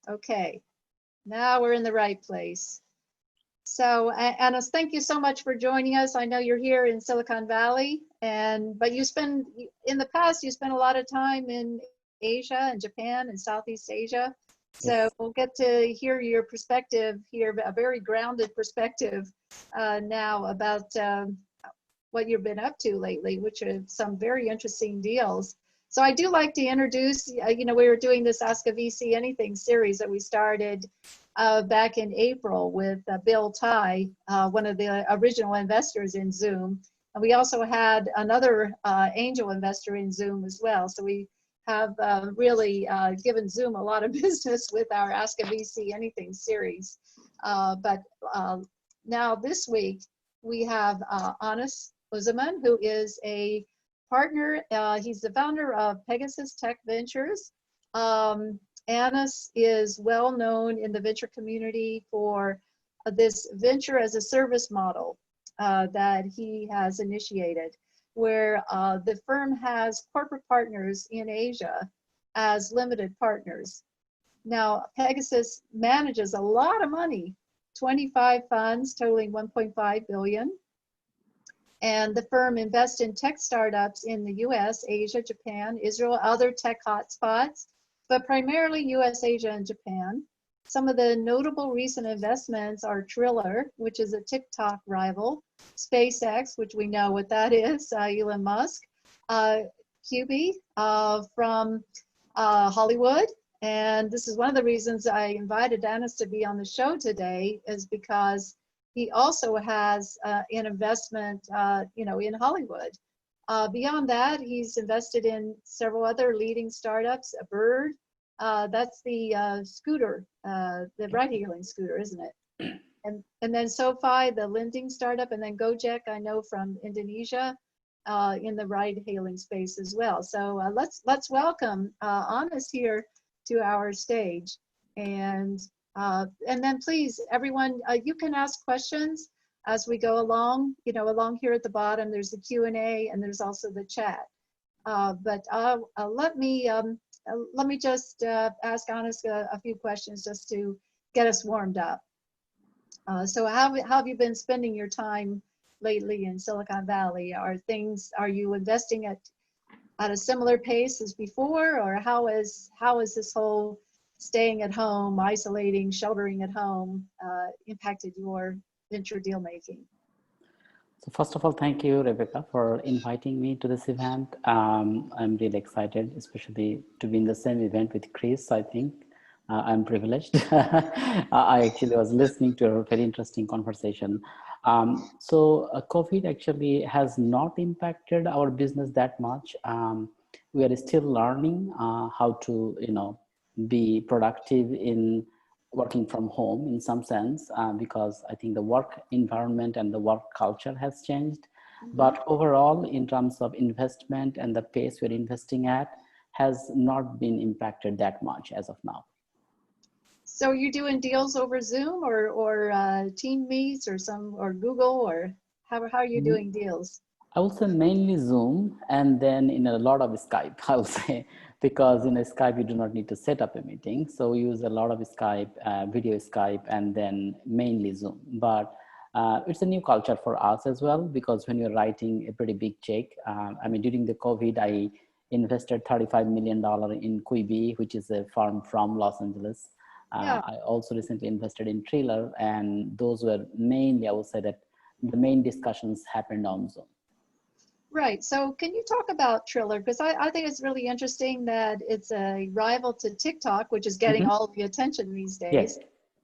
Okay, now we're in the right place. So, Anis, thank you so much for joining us. I know you're here in Silicon Valley, but in the past, you spent a lot of time in Asia and Japan and Southeast Asia. So we'll get to hear your perspective here, a very grounded perspective now about what you've been up to lately, which are some very interesting deals. So I do like to introduce, we were doing this Ask a VC Anything series that we started back in April with Bill Tai, one of the original investors in Zoom. And we also had another angel investor in Zoom as well. So we have really given Zoom a lot of business with our Ask a VC Anything series. But now this week, we have Anis Uzman, who is a partner. He's the founder of Pegasus Tech Ventures. Anis is well known in the venture community for this venture as a service model that he has initiated, where the firm has corporate partners in Asia as limited partners. Now, Pegasus manages a lot of money, 25 funds totaling 1.5 billion. And the firm invests in tech startups in the US, Asia, Japan, Israel, other tech hotspots, but primarily US, Asia, and Japan. Some of the notable recent investments are Triller, which is a TikTok rival, SpaceX, which we know what that is, Elon Musk, Gobi from Hollywood. And this is one of the reasons I invited Anis to be on the show today, is because he also has an investment, in Hollywood. Beyond that, he's invested in several other leading startups. A Bird, that's the scooter, the ride-hailing scooter, isn't it? And then SoFi, the lending startup, and then Gojek, I know from Indonesia, in the ride-hailing space as well. So let's welcome Anis here to our stage. And then please, everyone, you can ask questions as we go along. Along here at the bottom, there's the Q&A and there's also the chat. But let me just ask Anis a few questions just to get us warmed up. So how have you been spending your time lately in Silicon Valley? Are you investing at a similar pace as before, or how is this whole staying at home, isolating, sheltering at home impacted your venture deal making? So first of all, thank you, Rebecca, for inviting me to this event. I'm really excited, especially to be in the same event with Chris. I think I'm privileged. I actually was listening to a very interesting conversation. So COVID actually has not impacted our business that much. We are still learning how to, be productive in working from home in some sense, because I think the work environment and the work culture has changed. But overall, in terms of investment and the pace we're investing at has not been impacted that much as of now. So you doing deals over Zoom or Team Meets or Google, or how are you doing deals? I would say mainly Zoom, and then in a lot of Skype, I would say, because in Skype, you do not need to set up a meeting. So we use a lot of Skype, video Skype, and then mainly Zoom. But it's a new culture for us as well, because when you're writing a pretty big check, I mean, during the COVID, I invested $35 million in Quibi, which is a firm from Los Angeles. Yeah. I also recently invested in Triller, and those were mainly, I would say that the main discussions happened on Zoom. Right. So can you talk about Triller? Because I think it's really interesting that it's a rival to TikTok, which is getting all the attention these days. Yes.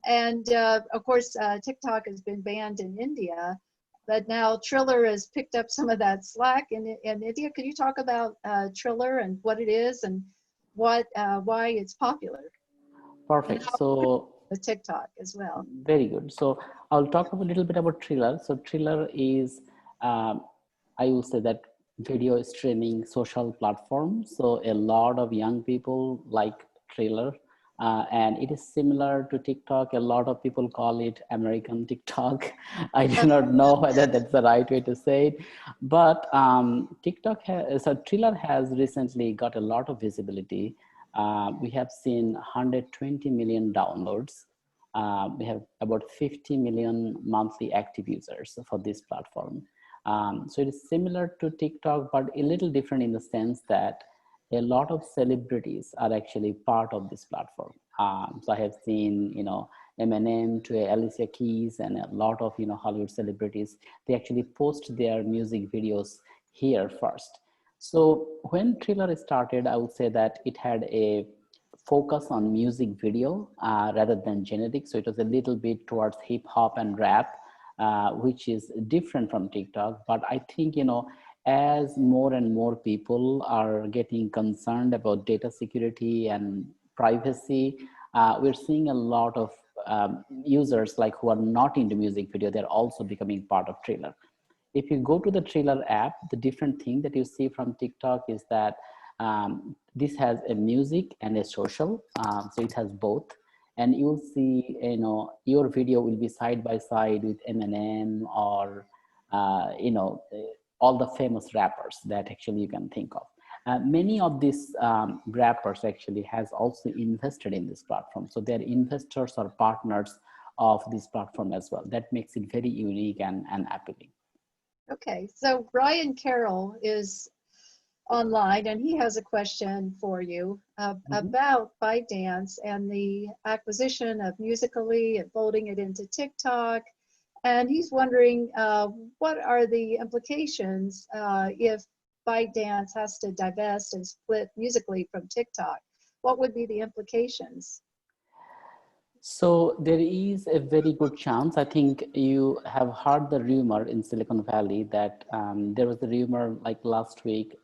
And of course, TikTok has been banned in India, but now Triller has picked up some of that slack in India. Can you talk about Triller and what it is and why it's popular? Perfect. So the TikTok as well. Very good. So I'll talk a little bit about Triller. So Triller is, I will say that video streaming social platform. So a lot of young people like Triller, and it is similar to TikTok. A lot of people call it American TikTok. I do not know whether that's the right way to say it, but so Triller has recently got a lot of visibility. We have seen 120 million downloads. We have about 50 million monthly active users for this platform. So it is similar to TikTok, but a little different in the sense that a lot of celebrities are actually part of this platform. So I have seen, Eminem to Alicia Keys and a lot of, Hollywood celebrities. They actually post their music videos here first. So when Triller started, I would say that it had a focus on music video rather than generic. So it was a little bit towards hip hop and rap, which is different from TikTok. But I think, as more and more people are getting concerned about data security and privacy, we're seeing a lot of users like who are not into music video, they're also becoming part of Triller. If you go to the Triller app, the different thing that you see from TikTok is that this has a music and a social, so it has both. And you'll see, your video will be side by side with Eminem or, all the famous rappers that actually you can think of. Many of these rappers actually has also invested in this platform. So they're investors or partners of this platform as well. That makes it very unique and appealing. Okay, so Brian Carroll is online and he has a question for you about ByteDance and the acquisition of Musical.ly and folding it into TikTok. And he's wondering what are the implications if ByteDance has to divest and split Musical.ly from TikTok? What would be the implications? So there is a very good chance. I think you have heard the rumor in Silicon Valley that there was a rumor like last week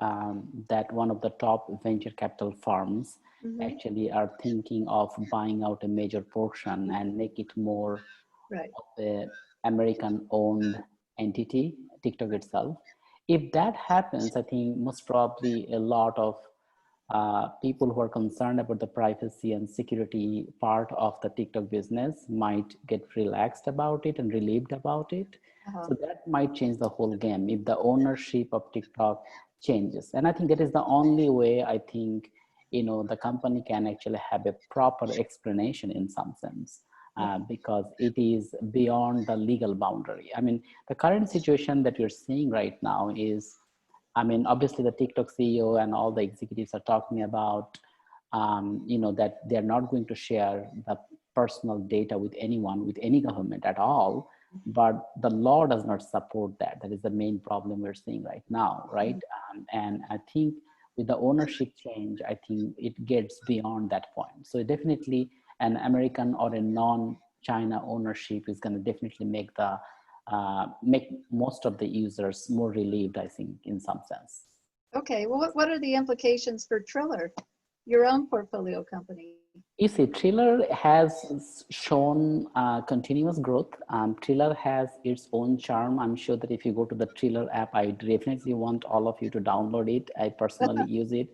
that one of the top venture capital firms actually are thinking of buying out a major portion and make it more of a American-owned entity, TikTok itself. If that happens, I think most probably a lot of people who are concerned about the privacy and security part of the TikTok business might get relaxed about it and relieved about it. So that might change the whole game if the ownership of TikTok changes. And I think that is the only way I think, the company can actually have a proper explanation in some sense. Because it is beyond the legal boundary. I mean, the current situation that we're seeing right now is, obviously the TikTok CEO and all the executives are talking about, that they're not going to share the personal data with anyone, with any government at all, but the law does not support that. That is the main problem we're seeing right now, right? And I think with the ownership change, I think it gets beyond that point. So definitely an American or a non-China ownership is going to definitely make most of the users more relieved, I think, in some sense. Okay, well, what are the implications for Triller, your own portfolio company? You see, Triller has shown continuous growth. Triller has its own charm. I'm sure that if you go to the Triller app, I definitely want all of you to download it. I personally use it.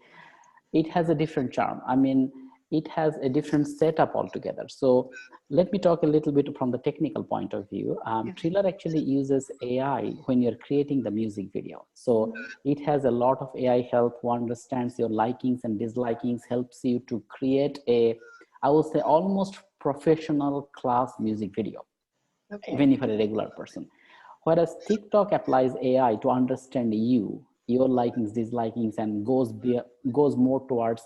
It has a different charm. I mean, it has a different setup altogether. So let me talk a little bit from the technical point of view. Triller actually uses AI when you're creating the music video. So it has a lot of AI help who understands your likings and dislikings, helps you to create a, I would say, almost professional class music video, even if you're a regular person. Whereas TikTok applies AI to understand you, your likings, dislikings, and goes more towards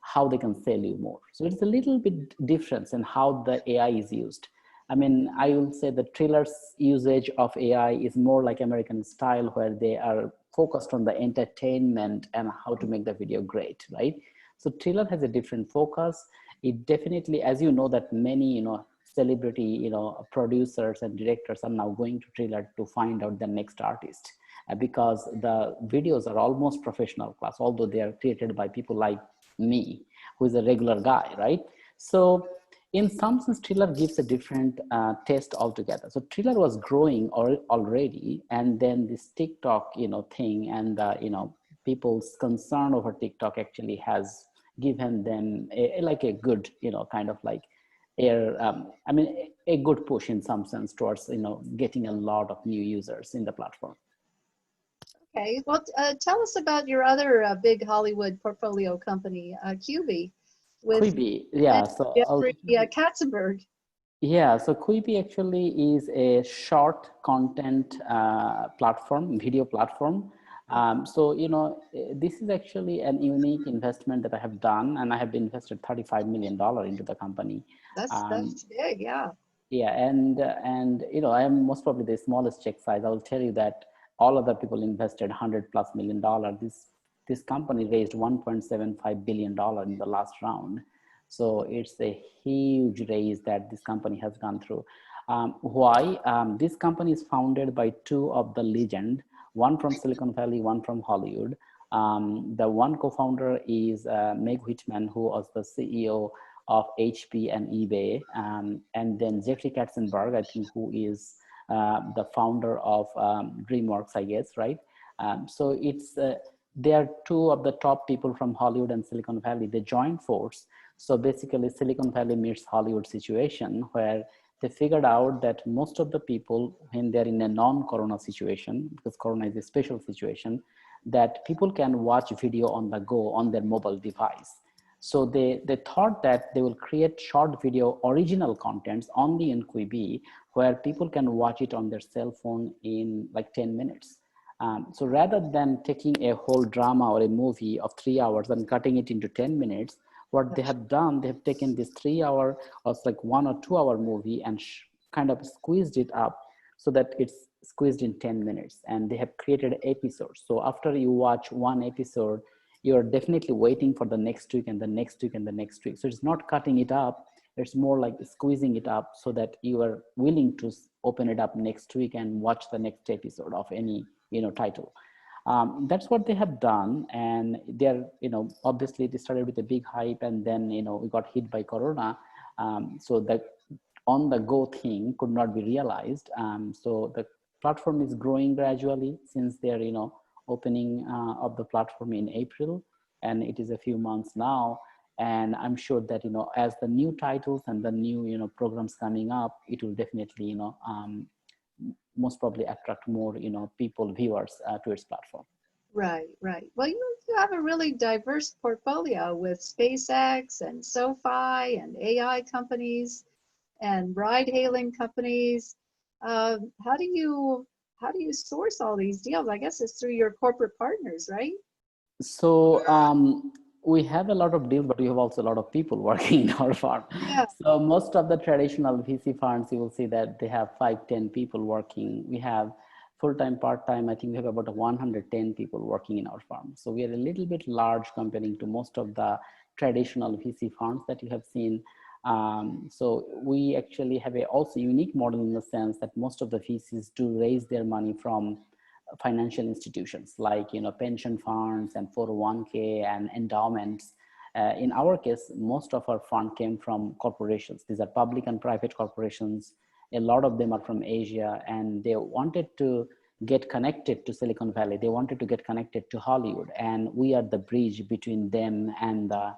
how they can sell you more. So it's a little bit difference in how the AI is used. I mean, I will say the Triller's usage of AI is more like American style, where they are focused on the entertainment and how to make the video great, right? So Triller has a different focus. It definitely, as you know, that many, celebrity, producers and directors are now going to Triller to find out the next artist, because the videos are almost professional class, although they are created by people like me, who is a regular guy, right? So in some sense, Triller gives a different taste altogether. So Triller was growing already, and then this TikTok, thing, and people's concern over TikTok actually has given them like a good, kind of like a good push in some sense towards, getting a lot of new users in the platform. Okay, well, tell us about your other big Hollywood portfolio company, Quibi, with Quibi, yeah. So Jeffrey Katzenberg. Yeah, so Quibi actually is a short content platform, video platform. So, this is actually an unique investment that I have done, and I have invested $35 million into the company. That's big, yeah. Yeah, and I am most probably the smallest check size. I will tell you that all other people invested $100+ million. This company raised $1.75 billion in the last round. So it's a huge raise that this company has gone through. Why? This company is founded by two of the legend, one from Silicon Valley, one from Hollywood. The one co-founder is Meg Whitman, who was the CEO of HP and eBay, and then Jeffrey Katzenberg, I think, who is the founder of DreamWorks, I guess, right? So they are two of the top people from Hollywood and Silicon Valley. They joined force. So basically, Silicon Valley meets Hollywood situation, where they figured out that most of the people, when they're in a non-corona situation, because corona is a special situation, that people can watch video on the go on their mobile device. So they thought that they will create short video original contents only in Quibi, where people can watch it on their cell phone in like 10 minutes. So rather than taking a whole drama or a movie of 3 hours and cutting it into 10 minutes, what they have done, they have taken this 3 hour or like 1 or 2 hour movie and kind of squeezed it up so that it's squeezed in 10 minutes. And they have created episodes. So after you watch one episode, you're definitely waiting for the next week and the next week and the next week. So it's not cutting it up. It's more like squeezing it up so that you are willing to open it up next week and watch the next episode of any, title. That's what they have done. And they're, obviously they started with a big hype, and then, we got hit by Corona. So that on the go thing could not be realized. So the platform is growing gradually since they're, opening of the platform in April, and it is a few months now. And I'm sure that, as the new titles and the new, programs coming up, it will definitely, most probably attract more, people, viewers to its platform. Right. Well, you have a really diverse portfolio with SpaceX and SoFi and AI companies and ride-hailing companies. How do you source all these deals? I guess it's through your corporate partners, right? So we have a lot of deals, but we have also a lot of people working in our farm. Yeah. So most of the traditional VC funds, you will see that they have 5-10 people working. We have full-time, part-time. I think we have about 110 people working in our farm. So we are a little bit large comparing to most of the traditional VC funds that you have seen. So we actually have a also unique model in the sense that most of the VCs do raise their money from financial institutions like, pension funds and 401k and endowments. In our case, most of our fund came from corporations. These are public and private corporations. A lot of them are from Asia, and they wanted to get connected to Silicon Valley. They wanted to get connected to Hollywood, and we are the bridge between them and the,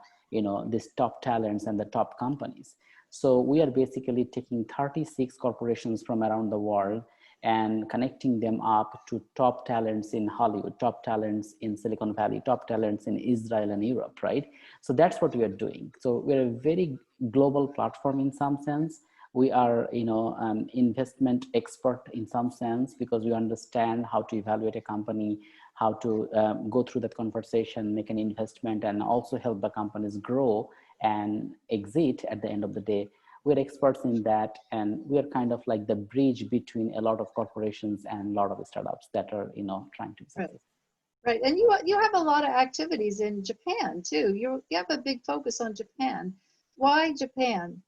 these top talents and the top companies. So we are basically taking 36 corporations from around the world and connecting them up to top talents in Hollywood, top talents in Silicon Valley, top talents in Israel and Europe, right? So that's what we are doing. So we're a very global platform in some sense. We are, investment expert in some sense, because we understand how to evaluate a company, how to go through that conversation, make an investment, and also help the companies grow and exit at the end of the day. We're experts in that, and we're kind of like the bridge between a lot of corporations and a lot of startups that are, trying to be successful. Right, and you have a lot of activities in Japan too. You have a big focus on Japan. Why Japan?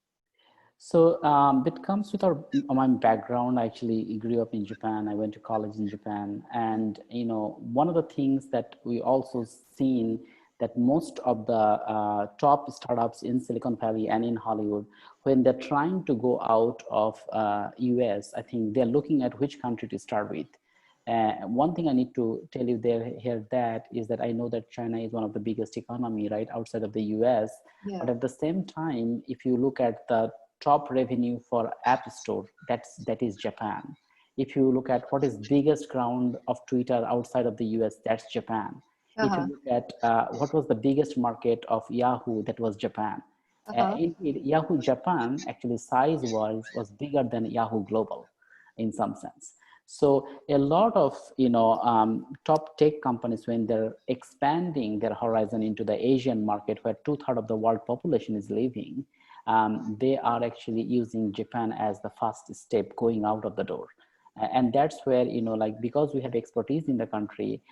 So it comes with my background. I actually grew up in Japan. I went to college in Japan. And, one of the things that we also seen that most of the top startups in Silicon Valley and in Hollywood, when they're trying to go out of US, I think they're looking at which country to start with. One thing I need to tell you is that I know that China is one of the biggest economy, right, outside of the US. Yeah. But at the same time, if you look at the top revenue for App Store, that is Japan. If you look at what is biggest ground of Twitter outside of the US, that's Japan. If you look at what was the biggest market of Yahoo, that was Japan. Indeed, Yahoo Japan actually size-wise was bigger than Yahoo Global in some sense. So a lot of top tech companies, when they're expanding their horizon into the Asian market, where 2/3 of the world population is living, they are actually using Japan as the first step going out of the door. And that's where, because we have expertise in the country,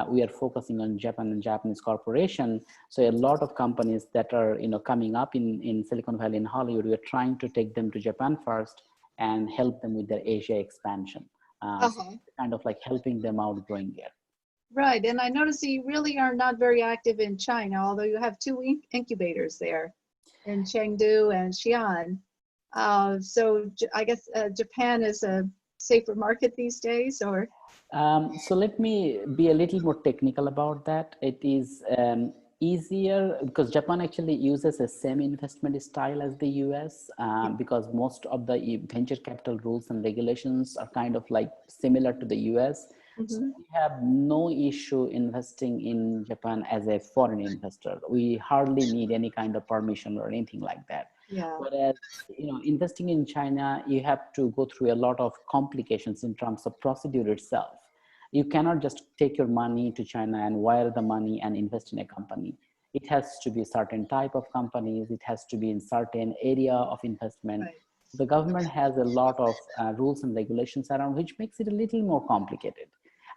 we are focusing on Japan and Japanese corporation. So a lot of companies that are, coming up in Silicon Valley and Hollywood, we are trying to take them to Japan first and help them with their Asia expansion. So kind of like helping them out growing there. Right, and I notice you really are not very active in China, although you have 2 incubators there in Chengdu and Xi'an. So I guess Japan is a safer market these days, or? So let me be a little more technical about that. It is easier because Japan actually uses the same investment style as the US, because most of the venture capital rules and regulations are kind of like similar to the US. So we have no issue investing in Japan as a foreign investor. We hardly need any kind of permission or anything like that. Yeah. Whereas, investing in China, you have to go through a lot of complications in terms of procedure itself. You cannot just take your money to China and wire the money and invest in a company. It has to be a certain type of companies. It has to be in certain area of investment. Right. The government has a lot of rules and regulations around, which makes it a little more complicated.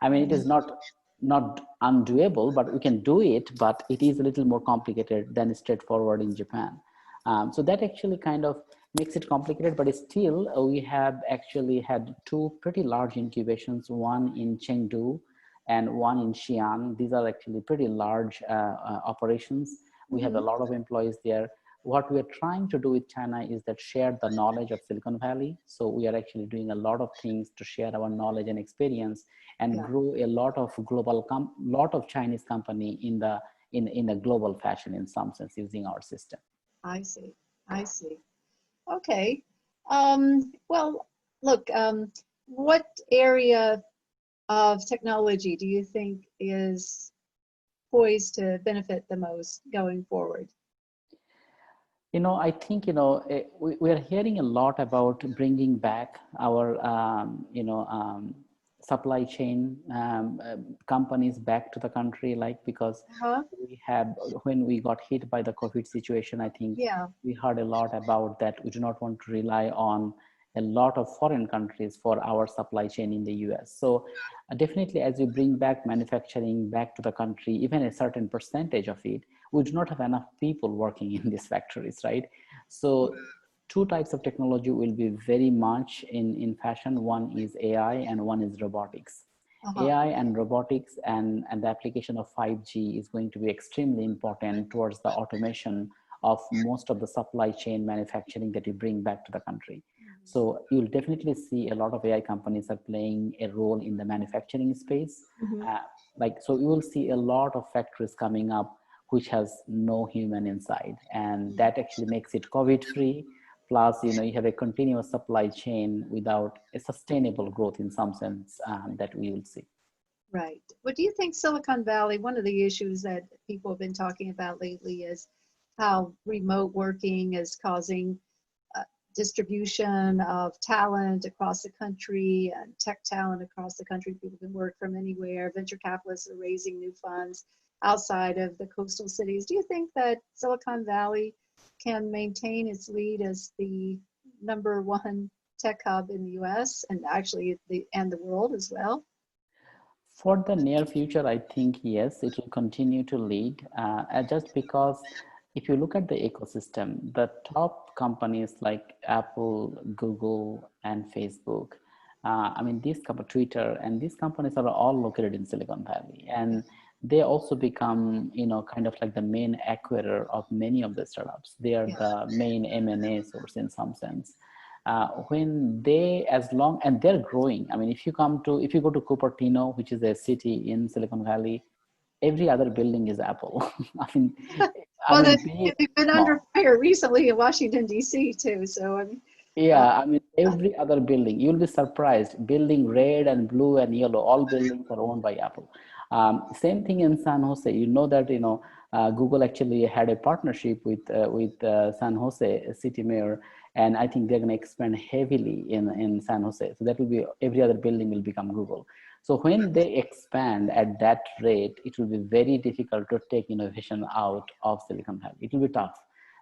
I mean, it is not undoable, but we can do it, but it is a little more complicated than straightforward in Japan. So that actually kind of makes it complicated, but still we have actually had 2 pretty large incubations, one in Chengdu and one in Xi'an. These are actually pretty large operations. We have a lot of employees there. What we're trying to do with China is that share the knowledge of Silicon Valley. So we are actually doing a lot of things to share our knowledge and experience and grow a lot of lot of Chinese company in a global fashion in some sense using our system. I see. Okay. Well, look, what area of technology do you think is poised to benefit the most going forward? I think, we are hearing a lot about bringing back our, supply chain companies back to the country, because we have, when we got hit by the COVID situation, I think we heard a lot about that. We do not want to rely on a lot of foreign countries for our supply chain in the US. So definitely as we bring back manufacturing back to the country, even a certain percentage of it, we do not have enough people working in these factories, right? So 2 types of technology will be very much in fashion. One is AI and one is robotics. AI and robotics and the application of 5G is going to be extremely important towards the automation of most of the supply chain manufacturing that you bring back to the country. So you'll definitely see a lot of AI companies are playing a role in the manufacturing space. So you will see a lot of factories coming up which has no human inside, and that actually makes it COVID-free. Plus, you have a continuous supply chain without a sustainable growth in some sense that we will see. Right. What do you think Silicon Valley, one of the issues that people have been talking about lately is how remote working is causing distribution of talent across the country and tech talent across the country. People can work from anywhere. Venture capitalists are raising new funds outside of the coastal cities. Do you think that Silicon Valley can maintain its lead as the #1 tech hub in the US and actually the world as well? For the near future, I think yes, it will continue to lead just because if you look at the ecosystem, the top companies like Apple, Google, and Facebook, these Twitter, and these companies are all located in Silicon Valley, and they also become, kind of like the main acquirer of many of the startups. They are the main M&A source in some sense. When they, and they're growing. if you go to Cupertino, which is a city in Silicon Valley, every other building is Apple. They've been under fire recently in Washington, D.C. too. So every other building, you'll be surprised. Building red and blue and yellow, all buildings are owned by Apple. Same thing in San Jose. Google actually had a partnership with San Jose city mayor, and I think they're going to expand heavily in San Jose. So that will be, every other building will become Google. So when they expand at that rate, it will be very difficult to take innovation out of Silicon Valley. It will be tough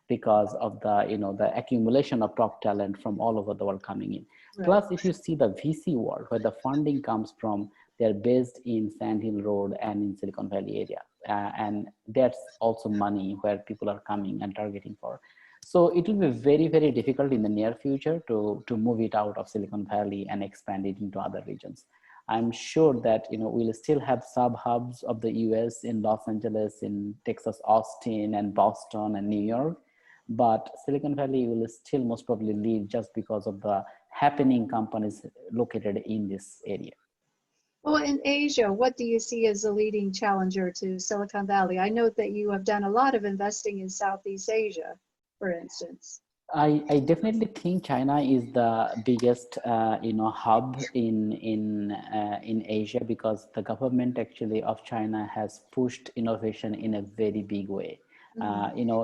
because of the accumulation of top talent from all over the world coming in. Right. Plus, if you see the VC world, where the funding comes from, they're based in Sand Hill Road and in Silicon Valley area. And that's also money where people are coming and targeting for. So it will be very, very difficult in the near future to move it out of Silicon Valley and expand it into other regions. I'm sure that we'll still have sub-hubs of the US in Los Angeles, in Texas, Austin, and Boston, and New York. But Silicon Valley will still most probably lead just because of the happening companies located in this area. Well, in Asia, what do you see as a leading challenger to Silicon Valley? I know that you have done a lot of investing in Southeast Asia, for instance. I definitely think China is the biggest, hub in Asia, because the government actually of China has pushed innovation in a very big way.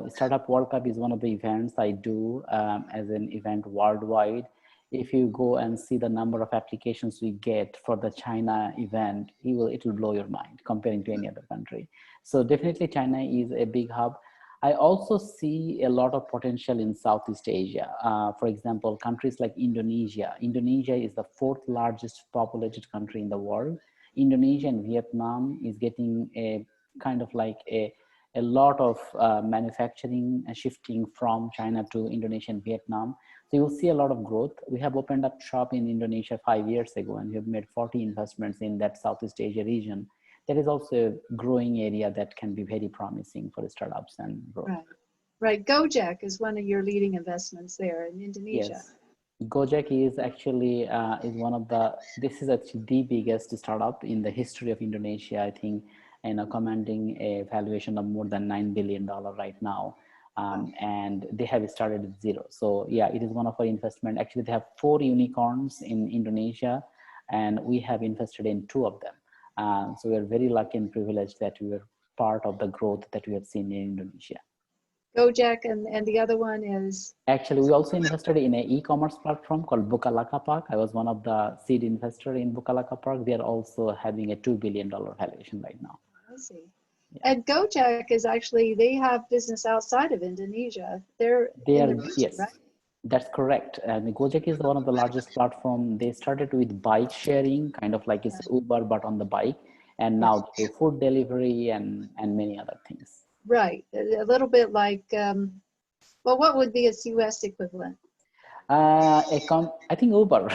Startup World Cup is one of the events I do as an event worldwide. If you go and see the number of applications we get for the China event, it will blow your mind comparing to any other country. So definitely China is a big hub. I also see a lot of potential in Southeast Asia. For example, countries like Indonesia. Indonesia is the 4th largest populated country in the world. Indonesia and Vietnam is getting a kind of like a lot of manufacturing shifting from China to Indonesia and Vietnam. So you'll see a lot of growth. We have opened up shop in Indonesia 5 years ago, and we have made 40 investments in that Southeast Asia region. That is also a growing area that can be very promising for the startups and growth. Right. Gojek is one of your leading investments there in Indonesia. Yes. Gojek is actually this is actually the biggest startup in the history of Indonesia, I think, commanding a valuation of more than $9 billion right now. And they have started at zero. So yeah, it is one of our investment. Actually, they have 4 unicorns in Indonesia, and we have invested in 2 of them. So we are very lucky and privileged that we were part of the growth that we have seen in Indonesia. Gojek, and the other one is? Actually, we also invested in an e-commerce platform called Bukalapak. I was one of the seed investors in Bukalapak. They are also having a $2 billion valuation right now. I see. Yeah. And Gojek is actually, they have business outside of Indonesia. They're yes, right? That's correct. And Gojek is one of the largest platform. They started with bike sharing, kind of like it's Uber, but on the bike. And now they do food delivery and many other things. Right. A little bit like, what would be its US equivalent? I think Uber.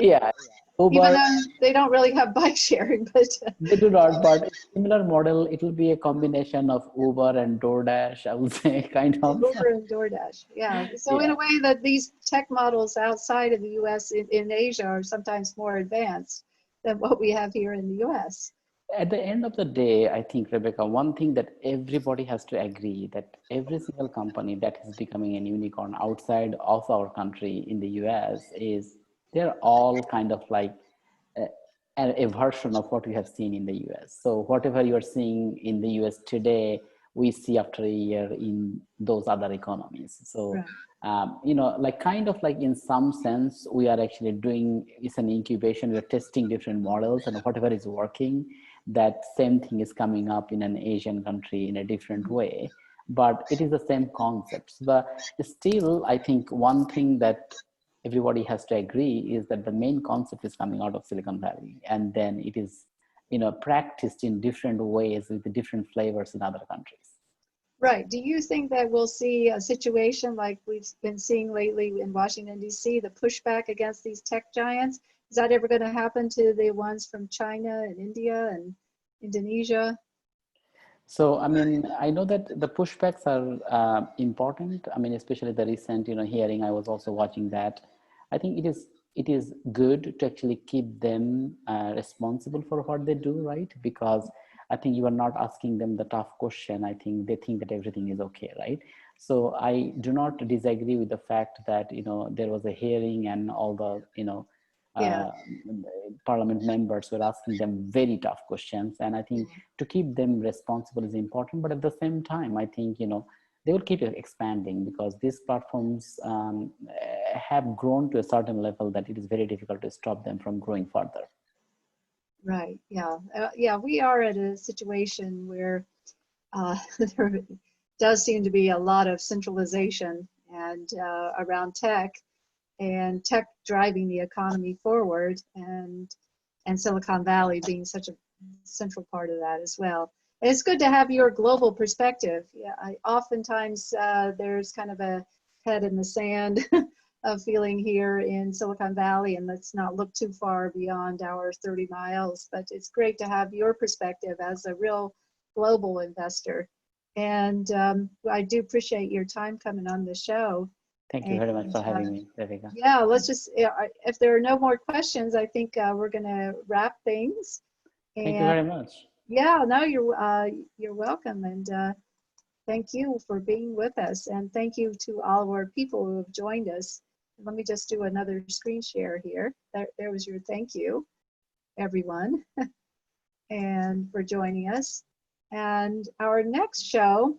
Yeah. Even Uber, though they don't really have bike sharing, but they do not, but similar model, it will be a combination of Uber and DoorDash, I would say, kind of. Uber and DoorDash. Yeah. So in Yeah. a way that these tech models outside of the US in Asia are sometimes more advanced than what we have here in the US. At the end of the day, I think, Rebecca, one thing that everybody has to agree that every single company that is becoming an unicorn outside of our country in the US is they're all kind of like a, a version of what we have seen in the US. So whatever you're seeing in the US today, we see after a year in those other economies. So, Right. you know, like kind of like in some sense, we are actually doing, it's an incubation, we're testing different models and whatever is working, that same thing is coming up in an Asian country in a different way, but it is the same concepts. But still, I think one thing that everybody has to agree is that the main concept is coming out of Silicon Valley, and then it is, you know, practiced in different ways with the different flavors in other countries. Right. Do you think that we'll see a situation like we've been seeing lately in Washington, D.C., the pushback against these tech giants? Is that ever going to happen to the ones from China and India and Indonesia? So, I mean, I know that the pushbacks are important. I mean, especially the recent, you know, hearing, I was also watching that. I think it is good to actually keep them responsible for what they do, right? Because I think you are not asking them the tough question. I think they think that everything is okay, right? So I do not disagree with the fact that, you know, there was a hearing and all the, you know, Yeah. uh, parliament members were asking them very tough questions. And I think to keep them responsible is important. But at the same time, I think, you know, they will keep expanding because these platforms have grown to a certain level that it is very difficult to stop them from growing further. Right. Yeah. Yeah. We are at a situation where there does seem to be a lot of centralization and around tech, and tech driving the economy forward, and Silicon Valley being such a central part of that as well. And it's good to have your global perspective. Yeah, oftentimes there's kind of a head in the sand of feeling here in Silicon Valley, and let's not look too far beyond our 30 miles, but it's great to have your perspective as a real global investor. And I do appreciate your time coming on the show. Thank you very much for having me, Rebecca. Yeah, let's just, if there are no more questions, I think we're going to wrap things. And thank you very much. Yeah, no, you're welcome. And thank you for being with us. And thank you to all of our people who have joined us. Let me just do another screen share here. There was your thank you, everyone, and for joining us. And our next show,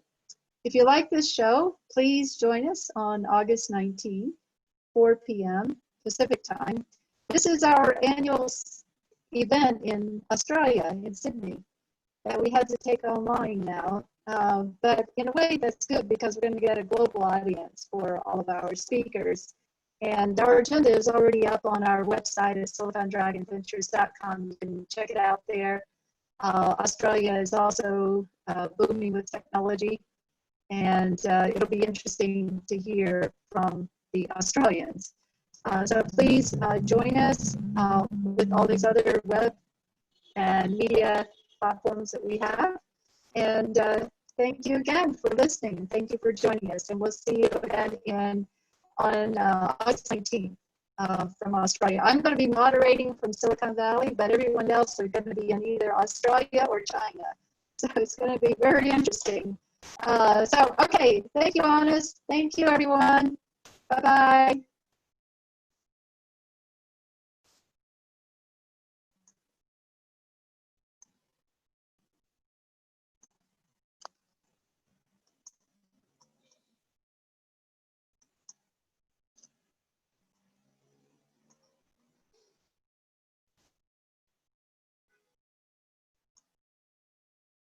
if you like this show, please join us on August 19th, 4 p.m. Pacific time. This is our annual event in Australia, in Sydney, that we had to take online now. But in a way, that's good because we're going to get a global audience for all of our speakers. And our agenda is already up on our website at silicondragonventures.com. You can check it out there. Australia is also booming with technology. And it'll be interesting to hear from the Australians. So please join us with all these other web and media platforms that we have. And thank you again for listening. Thank you for joining us. And we'll see you again on August 19th from Australia. I'm going to be moderating from Silicon Valley, but everyone else are going to be in either Australia or China. So it's going to be very interesting. Okay, thank you, Honest. Thank you, everyone. Bye-bye.